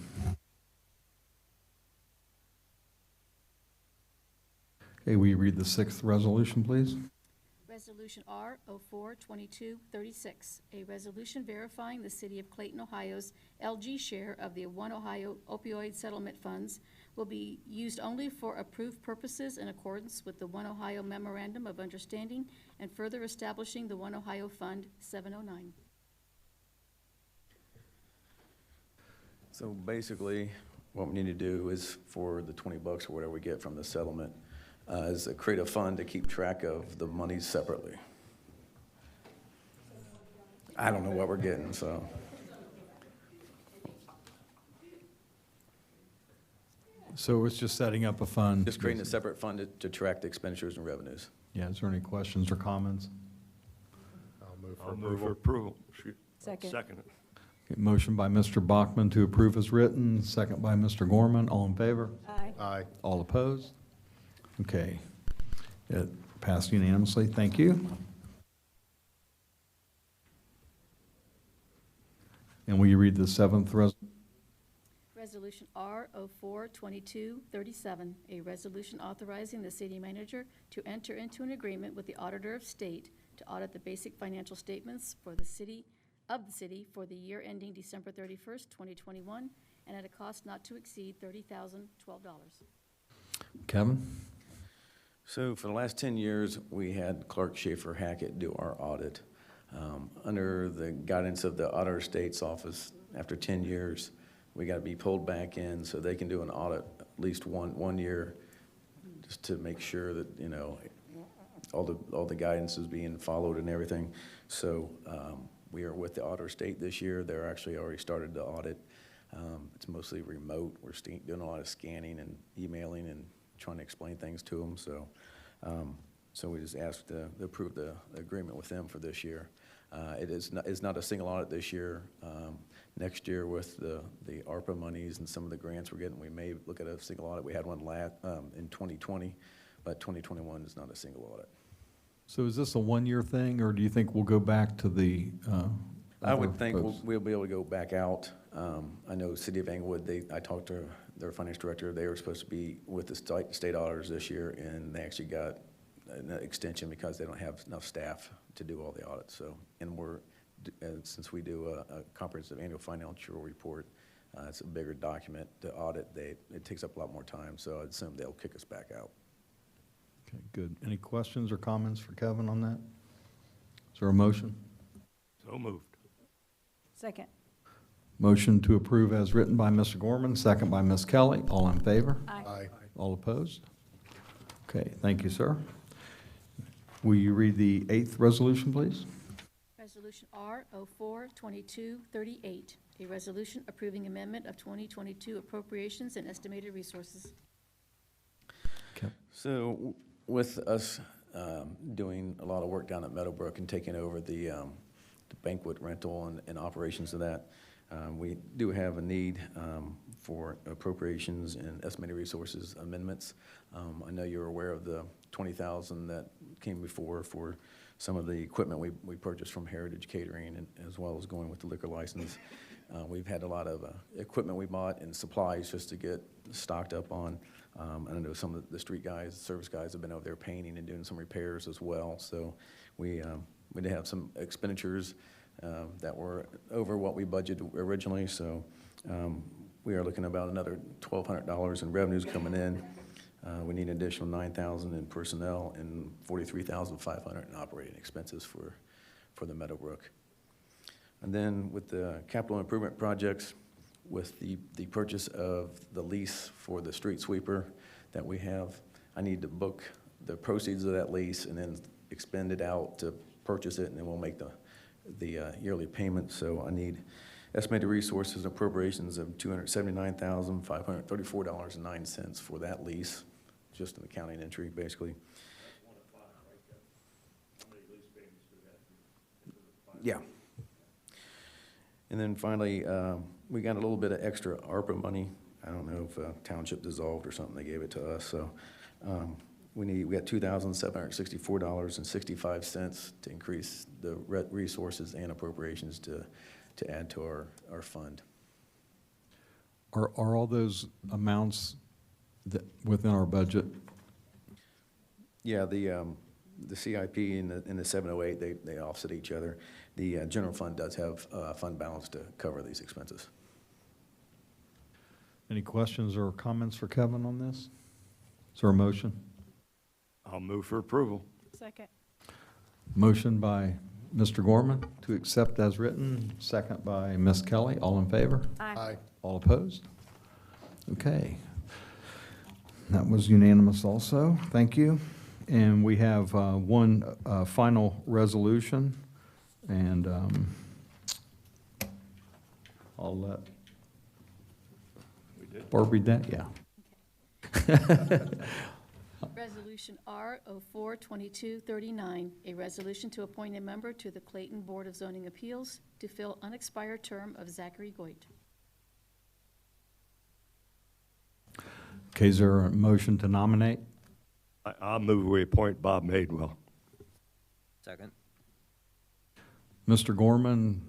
Okay, will you read the sixth resolution, please? Resolution R 04-2236, a resolution verifying the City of Clayton, Ohio's LG share of the One Ohio opioid settlement funds will be used only for approved purposes in accordance with the One Ohio Memorandum of Understanding and further establishing the One Ohio Fund 709. So basically, what we need to do is for the $20 or whatever we get from the settlement, is create a fund to keep track of the monies separately. I don't know what we're getting, so. So it's just setting up a fund. Just creating a separate fund to track the expenditures and revenues. Yeah, is there any questions or comments? I'll move for approval. Second. Second it. Okay, motion by Mr. Bachman to approve as written, second by Mr. Gorman. All in favor? Aye. Aye. All opposed? Okay. It passed unanimously. Thank you. And will you read the seventh Resolution R 04-2237, a resolution authorizing the city manager to enter into an agreement with the auditor of state to audit the basic financial statements for the city for the year ending December 31st, 2021, and at a cost not to exceed $30,012. Kevin? So for the last 10 years, we had Clerk Schaefer Hackett do our audit. Under the guidance of the Auditor of State's office, after 10 years, we got to be pulled back in so they can do an audit at least one year, just to make sure that, you know, all the guidance is being followed and everything. So we are with the Auditor of State this year. They're actually already started the audit. It's mostly remote. We're doing a lot of scanning and emailing and trying to explain things to them. So we just asked to approve the agreement with them for this year. It's not a single audit this year. Next year with the ARPA monies and some of the grants we're getting, we may look at a single audit. We had one in 2020, but 2021 is not a single audit. So is this a one-year thing, or do you think we'll go back to the I would think folks? we'll be able to go back out. I know City of Englewood, I talked to their finance director. They were supposed to be with the state auditors this year, and they actually got an extension because they don't have enough staff to do all the audits. So, and since we do a comprehensive annual financial report, it's a bigger document to audit. It takes up a lot more time, so I'd assume they'll kick us back out. Okay, good. Any questions or comments for Kevin on that? Is there a motion? So moved. Second. Motion to approve as written by Mr. Gorman, second by Ms. Kelly. All in favor? Aye. All opposed? Okay, thank you, sir. Will you read the eighth resolution, please? Resolution R 04-2238, a resolution approving amendment of 2022 appropriations and estimated resources. Okay. So with us doing a lot of work down at Meadowbrook and taking over the banquet rental and operations of that, we do have a need for appropriations and estimated resources amendments. I know you're aware of the $20,000 that came before for some of the equipment we purchased from Heritage Catering, and as well as going with the liquor license. We've had a lot of equipment we bought and supplies just to get stocked up on. I know some of the street guys, service guys have been over there painting and doing some repairs as well. So we did have some expenditures that were over what we budgeted originally. So we are looking at about another $1,200 in revenues coming in. We need an additional $9,000 in personnel and $43,500 in operating expenses for the Meadowbrook. And then with the capital improvement projects, with the purchase of the lease for the street sweeper that we have, I need to book the proceeds of that lease and then expend it out to purchase it, and then we'll make the yearly payment. So I need estimated resources and appropriations of $279,534.09 for that lease, just an accounting entry, basically. That's 1 of 5, right, Kevin? How many lease payments do we have? Yeah. And then finally, we got a little bit of extra ARPA money. I don't know if township dissolved or something, they gave it to us. So we got $2,764.65 to increase the resources and appropriations to add to our fund. Are all those amounts within our budget? Yeah, the CIP and the 708, they offset each other. The general fund does have fund balance to cover these expenses. Any questions or comments for Kevin on this? Is there a motion? I'll move for approval. Second. Motion by Mr. Gorman to accept as written, second by Ms. Kelly. All in favor? Aye. All opposed? Okay. That was unanimous also. Thank you. And we have one final resolution, and I'll let Barb read that. Yeah. Resolution R 04-2239, a resolution to appoint a member to the Clayton Board of Zoning Appeals to fill unexpired term of Zachary Goit. Okay, is there a motion to nominate? I'll move we appoint Bob Madewell. Second. Mr. Gorman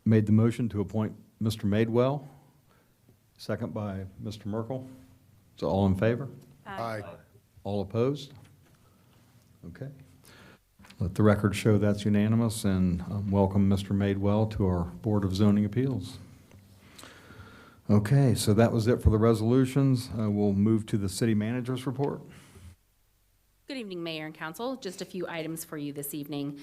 made the motion to appoint Mr. Madewell, second by Mr. Merkel. So all in favor? Aye. All opposed? Okay. Let the record show that's unanimous, and welcome Mr. Madewell to our Board of Zoning Appeals. Okay, so that was it for the resolutions. We'll move to the city manager's report. Good evening, Mayor and Council. Just a few items for you this evening.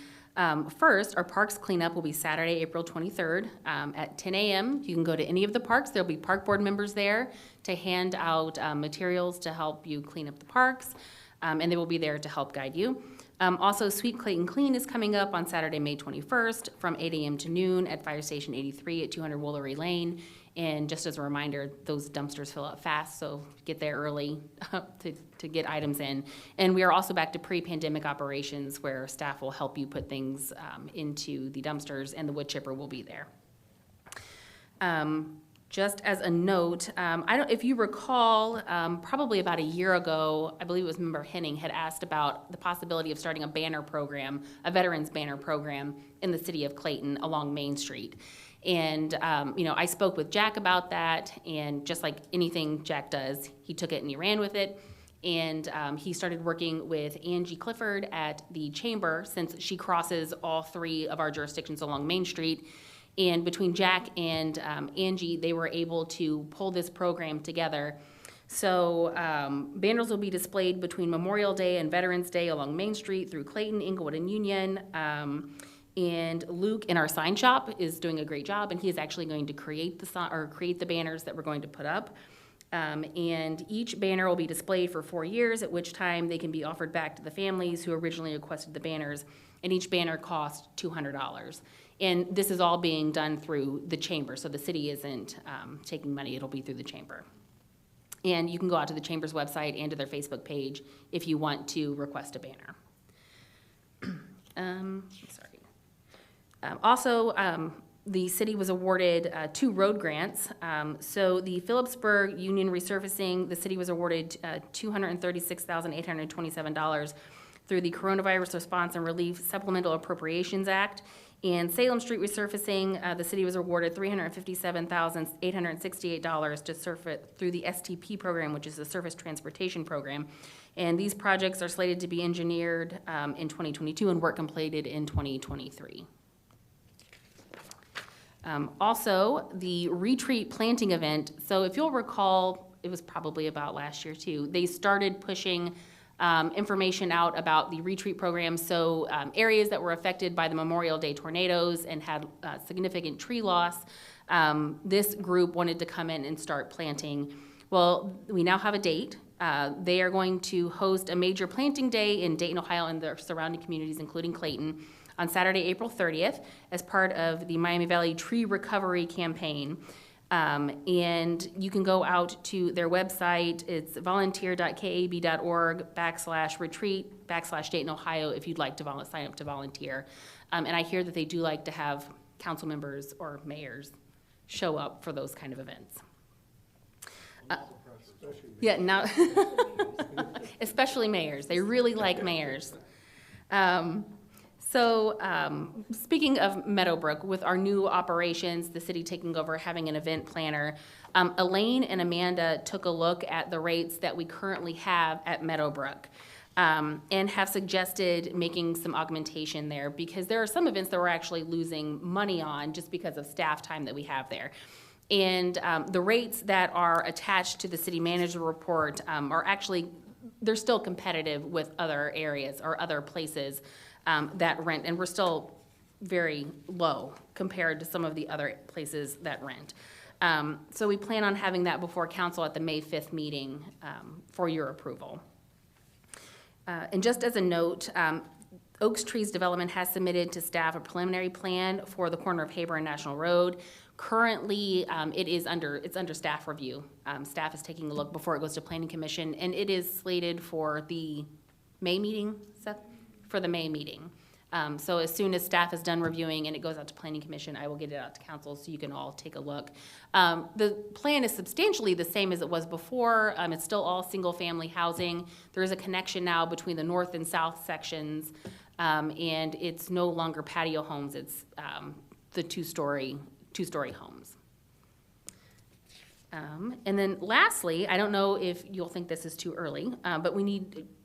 First, our parks cleanup will be Saturday, April 23rd at 10 a.m. You can go to any of the parks. There'll be park board members there to hand out materials to help you clean up the parks, and they will be there to help guide you. Also, Sweep Clayton Clean is coming up on Saturday, May 21st from 8 a.m. to noon at Fire Station 83 at 200 Willoughby Lane. And just as a reminder, those dumpsters fill up fast, so get there early to get items in. And we are also back to pre-pandemic operations where staff will help you put things into the dumpsters, and the wood chipper will be there. Just as a note, if you recall, probably about a year ago, I believe it was Member Henning had asked about the possibility of starting a banner program, a veterans banner program in the city of Clayton along Main Street. And, I spoke with Jack about that, and just like anything Jack does, he took it and he ran with it. And he started working with Angie Clifford at the Chamber, since she crosses all three of our jurisdictions along Main Street. And between Jack and Angie, they were able to pull this program together. So banners will be displayed between Memorial Day and Veterans Day along Main Street through Clayton, Inglewood, and Union. And Luke in our sign shop is doing a great job, and he is actually going to create the banners that we're going to put up. And each banner will be displayed for 4 years, at which time they can be offered back to the families who originally requested the banners. And each banner costs $200. And this is all being done through the Chamber, so the city isn't taking money, it'll be through the Chamber. And you can go out to the Chamber's website and to their Facebook page if you want to request a banner. The city was awarded 2 road grants. So the Phillipsburg Union resurfacing, the city was awarded $236,827 through the Coronavirus Response and Relief Supplemental Appropriations Act. And Salem Street resurfacing, the city was awarded $357,868 to surface through the STP program, which is the Surface Transportation Program. And these projects are slated to be engineered in 2022 and work completed in 2023. Also, the retreat planting event. So if you'll recall, it was probably about last year too, they started pushing information out about the retreat program. So areas that were affected by the Memorial Day tornadoes and had significant tree loss, this group wanted to come in and start planting. Well, we now have a date. They are going to host a major planting day in Dayton, Ohio, and their surrounding communities, including Clayton, on Saturday, April 30th, as part of the Miami Valley Tree Recovery Campaign. And you can go out to their website. It's volunteer.kab.org/retreat/Dayton, Ohio, if you'd like to sign up to volunteer. And I hear that they do like to have council members or mayors show up for those kind of events. Especially mayors. They really like mayors. Speaking of Meadowbrook, with our new operations, the city taking over, having an event planner, Elaine and Amanda took a look at the rates that we currently have at Meadowbrook and have suggested making some augmentation there, because there are some events that we're actually losing money on just because of staff time that we have there. And the rates that are attached to the city manager report are actually, they're still competitive with other areas or other places that rent, and we're still very low compared to some of the other places that rent. So we plan on having that before council at the May 5th meeting for your approval. And just as a note, Oaks Trees Development has submitted to staff a preliminary plan for the corner of Haber and National Road. Currently, it's under staff review. Staff is taking a look before it goes to Planning Commission, and it is slated for the May meeting, Seth? For the May meeting. So as soon as staff is done reviewing and it goes out to Planning Commission, I will get it out to council so you can all take a look. The plan is substantially the same as it was before. It's still all single-family housing. There is a connection now between the north and south sections, and it's no longer patio homes. It's the two-story homes. And then lastly, I don't know if you'll think this is too early, but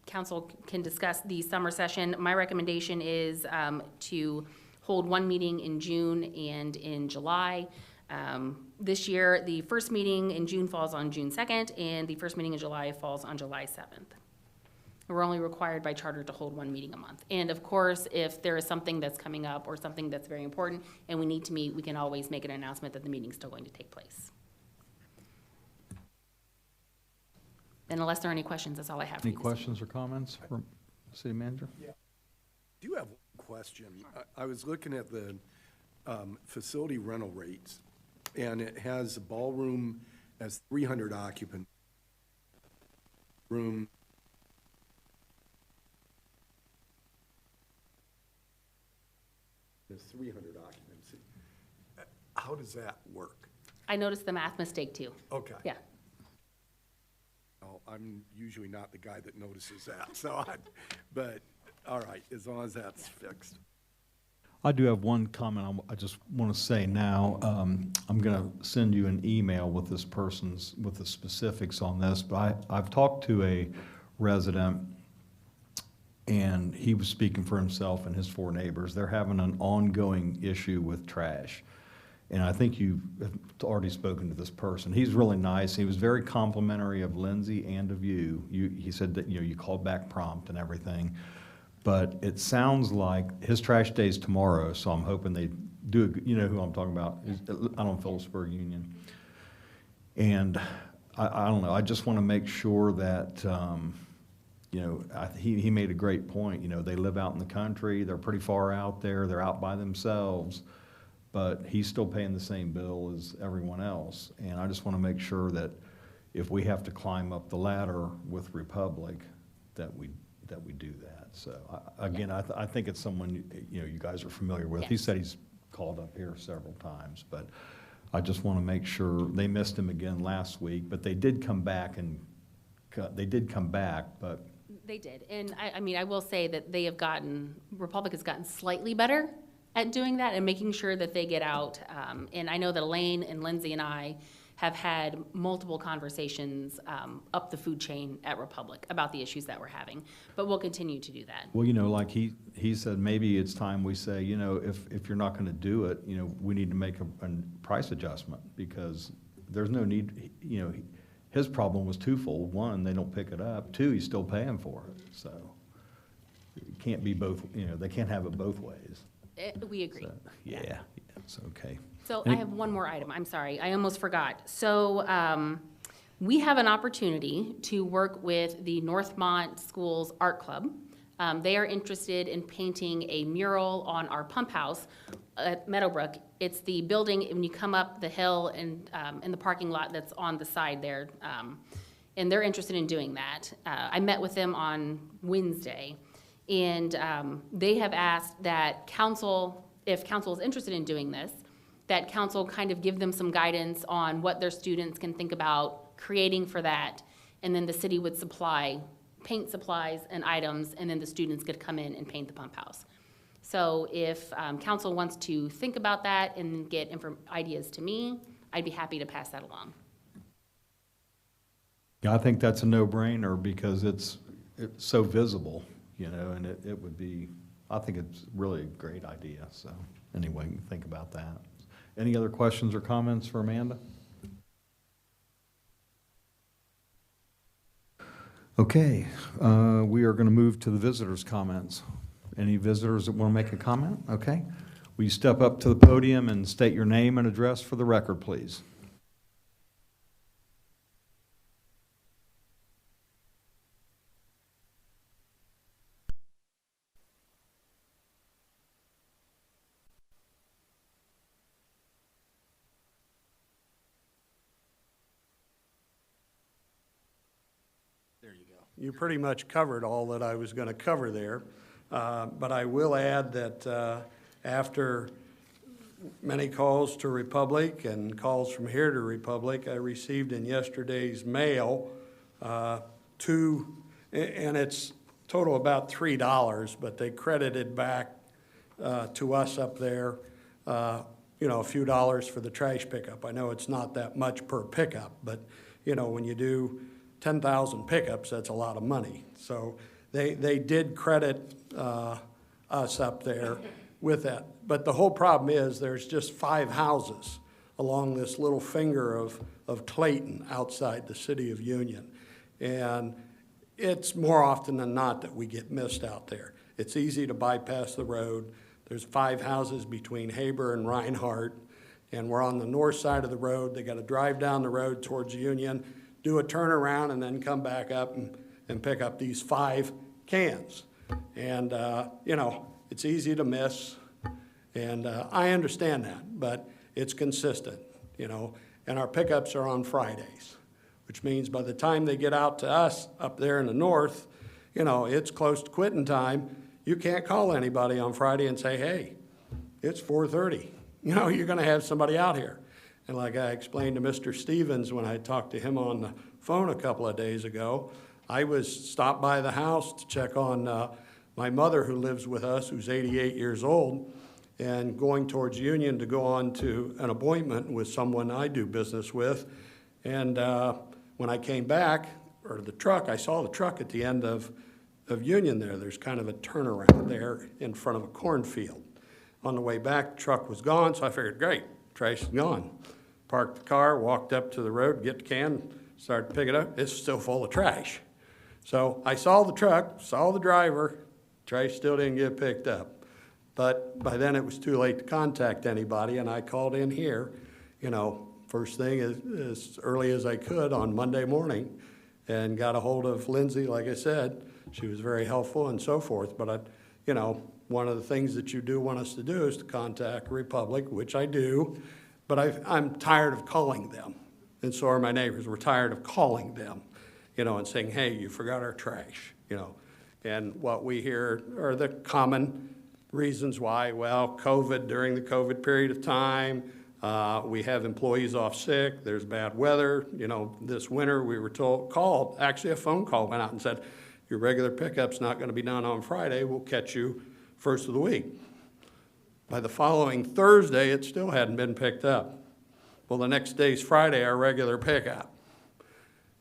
council can discuss the summer session. My recommendation is to hold one meeting in June and in July. This year, the first meeting in June falls on June 2nd, and the first meeting in July falls on July 7th. We're only required by charter to hold one meeting a month. And of course, if there is something that's coming up or something that's very important and we need to meet, we can always make an announcement that the meeting's still going to take place. And unless there are any questions, that's all I have for you. Any questions or comments from the city manager? Yeah. Do you have one question? I was looking at the facility rental rates, and it has a ballroom as 300 occupant room. There's 300 occupancy. How does that work? I noticed the math mistake too. Okay. Yeah. Well, I'm usually not the guy that notices that, but, all right, as long as that's fixed. I do have one comment I just want to say now. I'm going to send you an email with with the specifics on this, but I've talked to a resident, and he was speaking for himself and his 4 neighbors. They're having an ongoing issue with trash. And I think you've already spoken to this person. He's really nice. He was very complimentary of Lindsay and of you. He said that, you called back prompt and everything. But it sounds like his trash day is tomorrow, so I'm hoping they do, you know who I'm talking about, out on Phillipsburg Union. And I don't know, I just want to make sure that, he made a great point. They live out in the country, they're pretty far out there, they're out by themselves, but he's still paying the same bill as everyone else. And I just want to make sure that if we have to climb up the ladder with Republic, that we do that. So I think it's someone, you guys are familiar with. Yes. He said he's called up here several times, but I just want to make sure. They missed him again last week, but they did come back but. They did. And I will say that Republic has gotten slightly better at doing that and making sure that they get out. And I know that Elaine and Lindsay and I have had multiple conversations up the food chain at Republic about the issues that we're having, but we'll continue to do that. Well, like he said, maybe it's time we say, if you're not going to do it, we need to make a price adjustment, because there's no need, his problem was twofold. One, they don't pick it up. Two, he's still paying for it. So it can't be both, they can't have it both ways. We agree. So, yeah, it's okay. So I have one more item. I'm sorry, I almost forgot. So we have an opportunity to work with the Northmont Schools Art Club. They are interested in painting a mural on our pump house at Meadowbrook. It's the building when you come up the hill and in the parking lot that's on the side there. And they're interested in doing that. I met with them on Wednesday, and they have asked that council, if council is interested in doing this, that council kind of give them some guidance on what their students can think about creating for that, and then the city would supply paint supplies and items, and then the students could come in and paint the pump house. So if council wants to think about that and get ideas to me, I'd be happy to pass that along. Yeah, I think that's a no-brainer, because it's so visible, and it would be, I think it's really a great idea. So anyway, think about that. Any other questions or comments for Amanda? Okay, we are going to move to the visitors' comments. Any visitors that want to make a comment? Okay. Will you step up to the podium and state your name and address for the record, please? You pretty much covered all that I was going to cover there. But I will add that after many calls to Republic and calls from here to Republic, I received in yesterday's mail two, and it's total about $3, but they credited back to us up there, a few dollars for the trash pickup. I know it's not that much per pickup, but, when you do 10,000 pickups, that's a lot of money. So they did credit us up there with that. But the whole problem is there's just 5 houses along this little finger of Clayton outside the city of Union. And it's more often than not that we get missed out there. It's easy to bypass the road. There's 5 houses between Haber and Reinhardt, and we're on the north side of the road. They got to drive down the road towards Union, do a turnaround, and then come back up and pick up these 5 cans. And, it's easy to miss, and I understand that, but it's consistent, and our pickups are on Fridays, which means by the time they get out to us up there in the north, it's close to quitting time. You can't call anybody on Friday and say, hey, it's 4:30. You're going to have somebody out here. And like I explained to Mr. Stevens when I talked to him on the phone a couple of days ago, I stopped by the house to check on my mother who lives with us, who's 88 years old, and going towards Union to go on to an appointment with someone I do business with. And when I came back, or the truck, I saw the truck at the end of Union there. There's kind of a turnaround there in front of a cornfield. On the way back, the truck was gone, so I figured, great, trash is gone. Parked the car, walked up to the road, get the can, started to pick it up. It's still full of trash. So I saw the truck, saw the driver, trash still didn't get picked up. But by then it was too late to contact anybody, and I called in here, first thing as early as I could on Monday morning, and got a hold of Lindsay, like I said. She was very helpful and so forth, but one of the things that you do want us to do is to contact Republic, which I do, but I'm tired of calling them, and so are my neighbors. We're tired of calling them, and saying, hey, you forgot our trash, and what we hear are the common reasons why. Well, COVID, during the COVID period of time, we have employees off sick, there's bad weather. This winter we were called, actually a phone call went out and said, your regular pickup's not going to be done on Friday, we'll catch you first of the week. By the following Thursday, it still hadn't been picked up. Well, the next day's Friday, our regular pickup.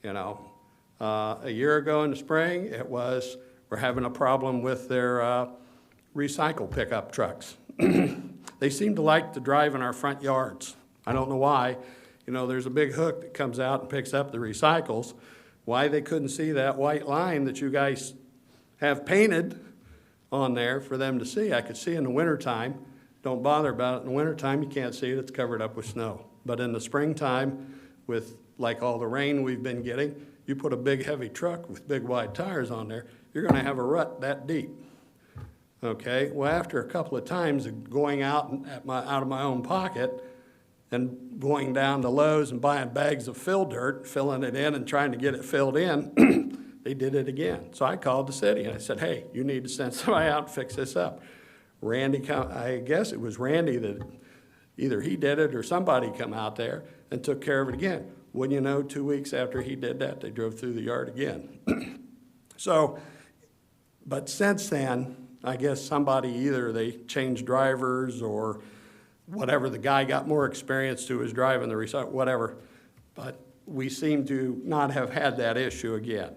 A year ago in the spring, we're having a problem with their recycle pickup trucks. They seem to like to drive in our front yards. I don't know why. There's a big hook that comes out and picks up the recycles. Why they couldn't see that white line that you guys have painted on there for them to see. I could see in the wintertime. Don't bother about it in the wintertime. You can't see it. It's covered up with snow. But in the springtime, with like all the rain we've been getting, you put a big heavy truck with big wide tires on there, you're going to have a rut that deep. Okay, well, after a couple of times of going out of my own pocket and going down to Lowe's and buying bags of fill dirt, filling it in and trying to get it filled in, they did it again. So I called the city and I said, hey, you need to send somebody out and fix this up. I guess it was Randy that either he did it or somebody come out there and took care of it again. Wouldn't you know, 2 weeks after he did that, they drove through the yard again. But since then, I guess somebody, either they changed drivers or whatever, the guy got more experience to his driving the recycle, whatever. But we seem to not have had that issue again.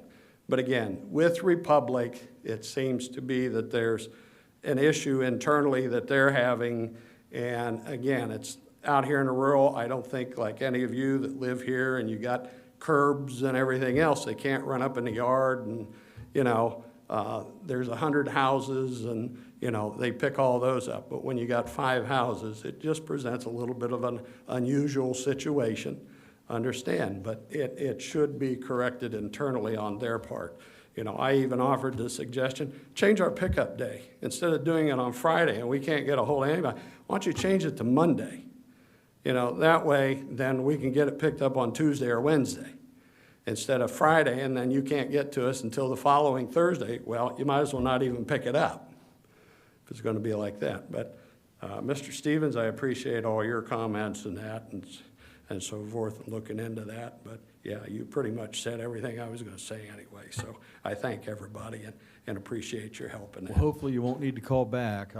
But again, with Republic, it seems to be that there's an issue internally that they're having. And again, it's out here in the rural. I don't think like any of you that live here and you got curbs and everything else, they can't run up in the yard and, there's 100 houses and, they pick all those up. But when you got 5 houses, it just presents a little bit of an unusual situation. Understand, but it should be corrected internally on their part. I even offered the suggestion, change our pickup day. Instead of doing it on Friday and we can't get a hold of anybody, why don't you change it to Monday? That way, then we can get it picked up on Tuesday or Wednesday. instead of Friday, and then you can't get to us until the following Thursday, well, you might as well not even pick it up if it's going to be like that. But, Mr. Stevens, I appreciate all your comments and that and so forth and looking into that. But, yeah, you pretty much said everything I was going to say anyway. So I thank everybody and appreciate your help in that. Well, hopefully you won't need to call back.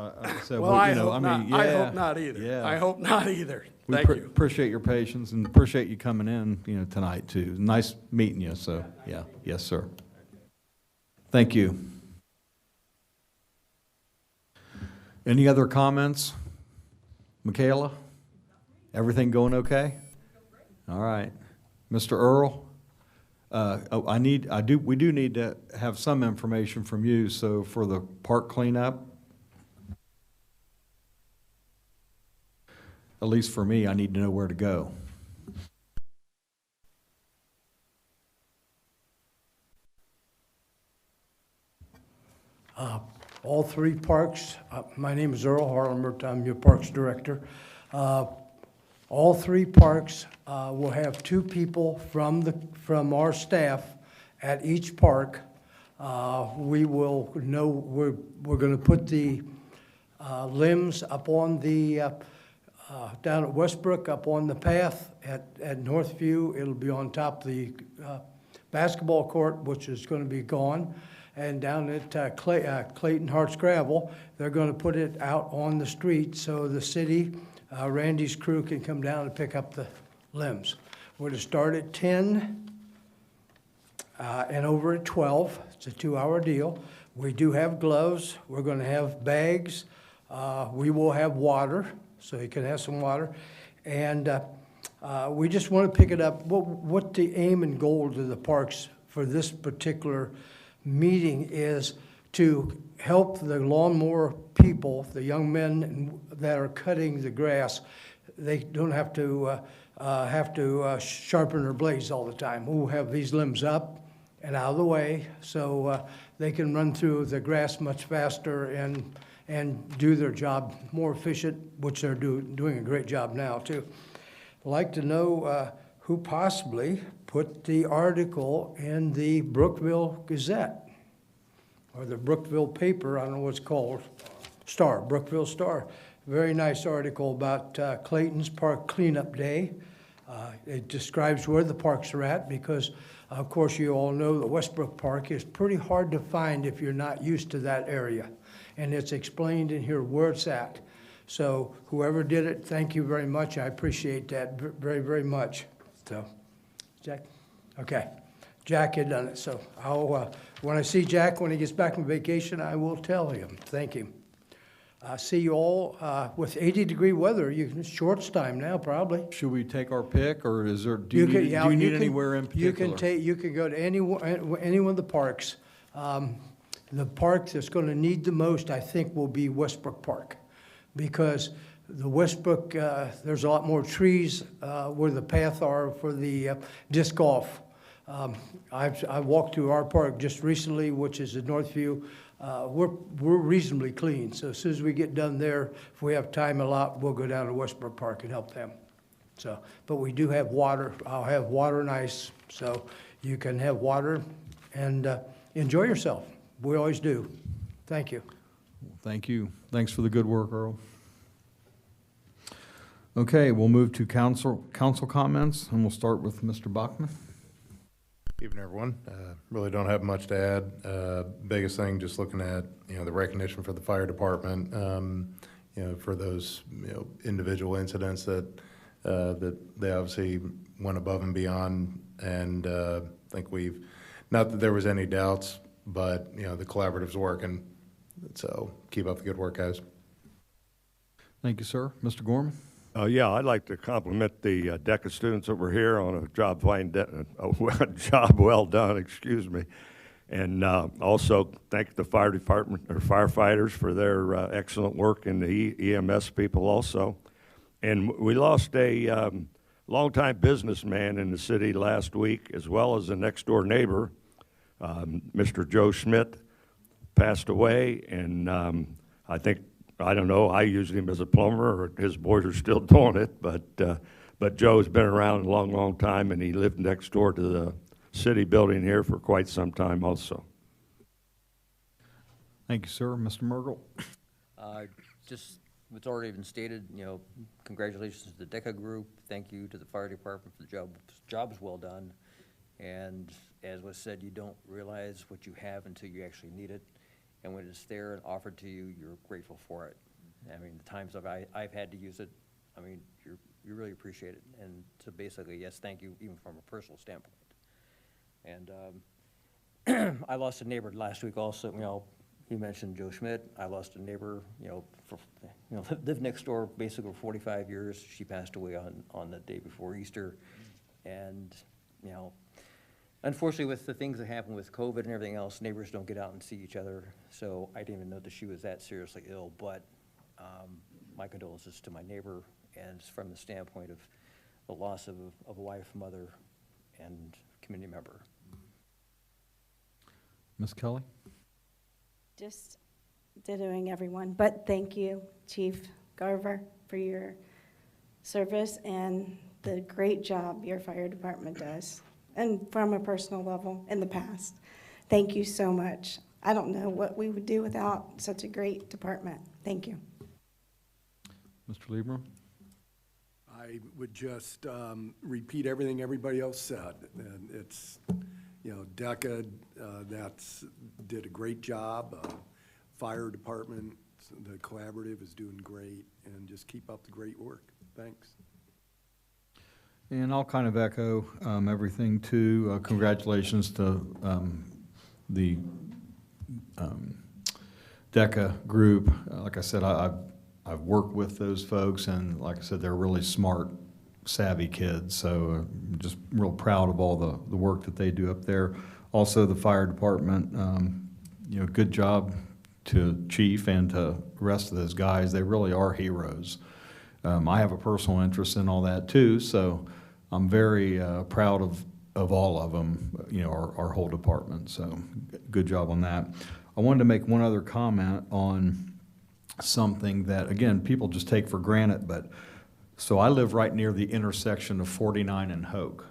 So, Well, I you know, hope I mean, not. I yeah, hope not either. yeah. I hope not either. We Thank you. appreciate your patience and appreciate you coming in, you know, tonight too. Nice meeting you, so, yeah, yes, sir. Thank you. Any other comments? Michaela? Everything going okay? All right. Mr. Earl? We do need to have some information from you, so for the park cleanup, at least for me, I need to know where to go. All three parks, my name is Earl Harlemert, I'm your Parks Director. All three parks will have two people from our staff at each park. We will know, we're going to put the limbs up on the, down at Westbrook, up on the path at Northview. It'll be on top of the basketball court, which is going to be gone. And down at Clayton Hartscrabble, they're going to put it out on the street so the city, Randy's crew can come down and pick up the limbs. We're to start at 10 and over at 12. It's a 2-hour deal. We do have gloves. We're going to have bags. We will have water, so you can have some water. And we just want to pick it up. What the aim and goal of the parks for this particular meeting is to help the lawnmower people, the young men that are cutting the grass. They don't have to sharpen their blades all the time. We'll have these limbs up and out of the way so they can run through the grass much faster and do their job more efficient, which they're doing a great job now too. I'd like to know who possibly put the article in the Brookville Gazette or the Brookville paper, I don't know what it's called, Star, Brookville Star. Very nice article about Clayton's Park Cleanup Day. It describes where the parks are at because, of course, you all know that Westbrook Park is pretty hard to find if you're not used to that area. And it's explained in here where it's at. So whoever did it, thank you very much. I appreciate that very, very much. So, Jack? Okay. Jack had done it. So I'll, when I see Jack, when he gets back from vacation, I will tell him. Thank you. See you all with 80-degree weather. Shorts time now, probably. Should we take our pick, or is there, do you need anywhere in particular? You can go to any one of the parks. The park that's going to need the most, I think, will be Westbrook Park, because the Westbrook, there's a lot more trees where the path are for the disc golf. I walked through our park just recently, which is at Northview. We're reasonably clean, so as soon as we get done there, if we have time a lot, we'll go down to Westbrook Park and help them. So, but we do have water. I'll have water and ice, so you can have water and enjoy yourself. We always do. Thank you. Thank you. Thanks for the good work, Earl. Okay, we'll move to council comments, and we'll start with Mr. Bachman. Evening, everyone. Really don't have much to add. Biggest thing, just looking at, the recognition for the fire department, for those, individual incidents that they obviously went above and beyond. And I think not that there was any doubts, but, the collaborative's working. So keep up the good work, guys. Thank you, sir. Mr. Gorman? Yeah, I'd like to compliment the DECA students that were here on a job well done, excuse me. And also thank the fire department or firefighters for their excellent work, and the EMS people also. And we lost a longtime businessman in the city last week, as well as a next door neighbor, Mr. Joe Schmidt, passed away, and I don't know, I used him as a plumber, or his boys are still doing it, but Joe's been around a long, long time, and he lived next door to the city building here for quite some time also. Thank you, sir. Mr. Mergel? Just, what's already been stated, congratulations to the DECA group. Thank you to the fire department for the job. Job's well done. And as was said, you don't realize what you have until you actually need it. And when it's there and offered to you, you're grateful for it. I mean, the times I've had to use it, I mean, you really appreciate it. And so basically, yes, thank you, even from a personal standpoint. And I lost a neighbor last week also, you mentioned Joe Schmidt. I lost a neighbor, lived next door basically for 45 years. She passed away on the day before Easter. And, unfortunately, with the things that happen with COVID and everything else, neighbors don't get out and see each other. So I didn't even know that she was that seriously ill. But my condolences to my neighbor, and from the standpoint of the loss of a wife, mother, and community member. Ms. Kelly? Just dittoing everyone, but thank you, Chief Garver, for your service and the great job your fire department does, and from a personal level in the past. Thank you so much. I don't know what we would do without such a great department. Thank you. Mr. Lieberman? I would just repeat everything everybody else said. And it's, DECA, did a great job. Fire department, the collaborative is doing great, and just keep up the great work. Thanks. And I'll kind of echo everything too. Congratulations to the DECA group. Like I said, I've worked with those folks, and like I said, they're really smart, savvy kids. So just real proud of all the work that they do up there. Also, the fire department, good job to Chief and to the rest of those guys. They really are heroes. I have a personal interest in all that too, so I'm very proud of all of them, our whole department. So good job on that. I wanted to make one other comment on something that, again, people just take for granted, but so I live right near the intersection of 49 and Hoke.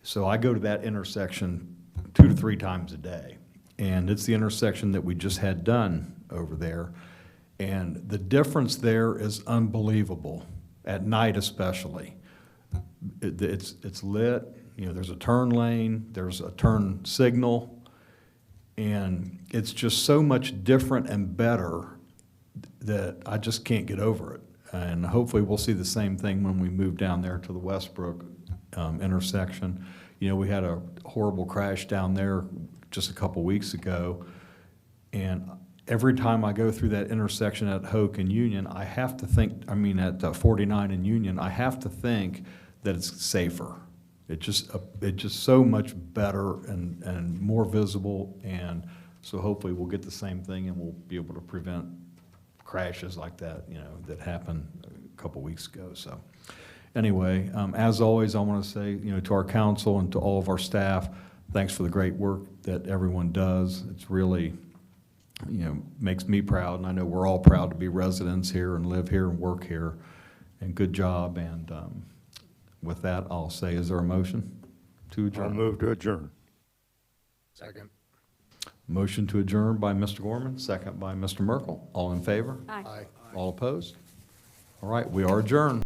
So I go to that intersection 2 to 3 times a day. And it's the intersection that we just had done over there. And the difference there is unbelievable, at night especially. It's lit, there's a turn lane, there's a turn signal, and it's just so much different and better that I just can't get over it. And hopefully we'll see the same thing when we move down there to the Westbrook intersection. We had a horrible crash down there just a couple weeks ago, and every time I go through that intersection at Hoke and Union, I have to think, at 49 and Union, I have to think that it's safer. It's just so much better and more visible, and so hopefully we'll get the same thing and we'll be able to prevent crashes like that, that happened a couple weeks ago. So anyway, as always, I want to say, to our council and to all of our staff, thanks for the great work that everyone does. It's really, makes me proud, and I know we're all proud to be residents here and live here and work here, and good job. And with that, I'll say, is there a motion to adjourn? I'll move to adjourn. Second. Motion to adjourn by Mr. Gorman, second by Mr. Merkel. All in favor? Aye. All opposed? All right, we are adjourned.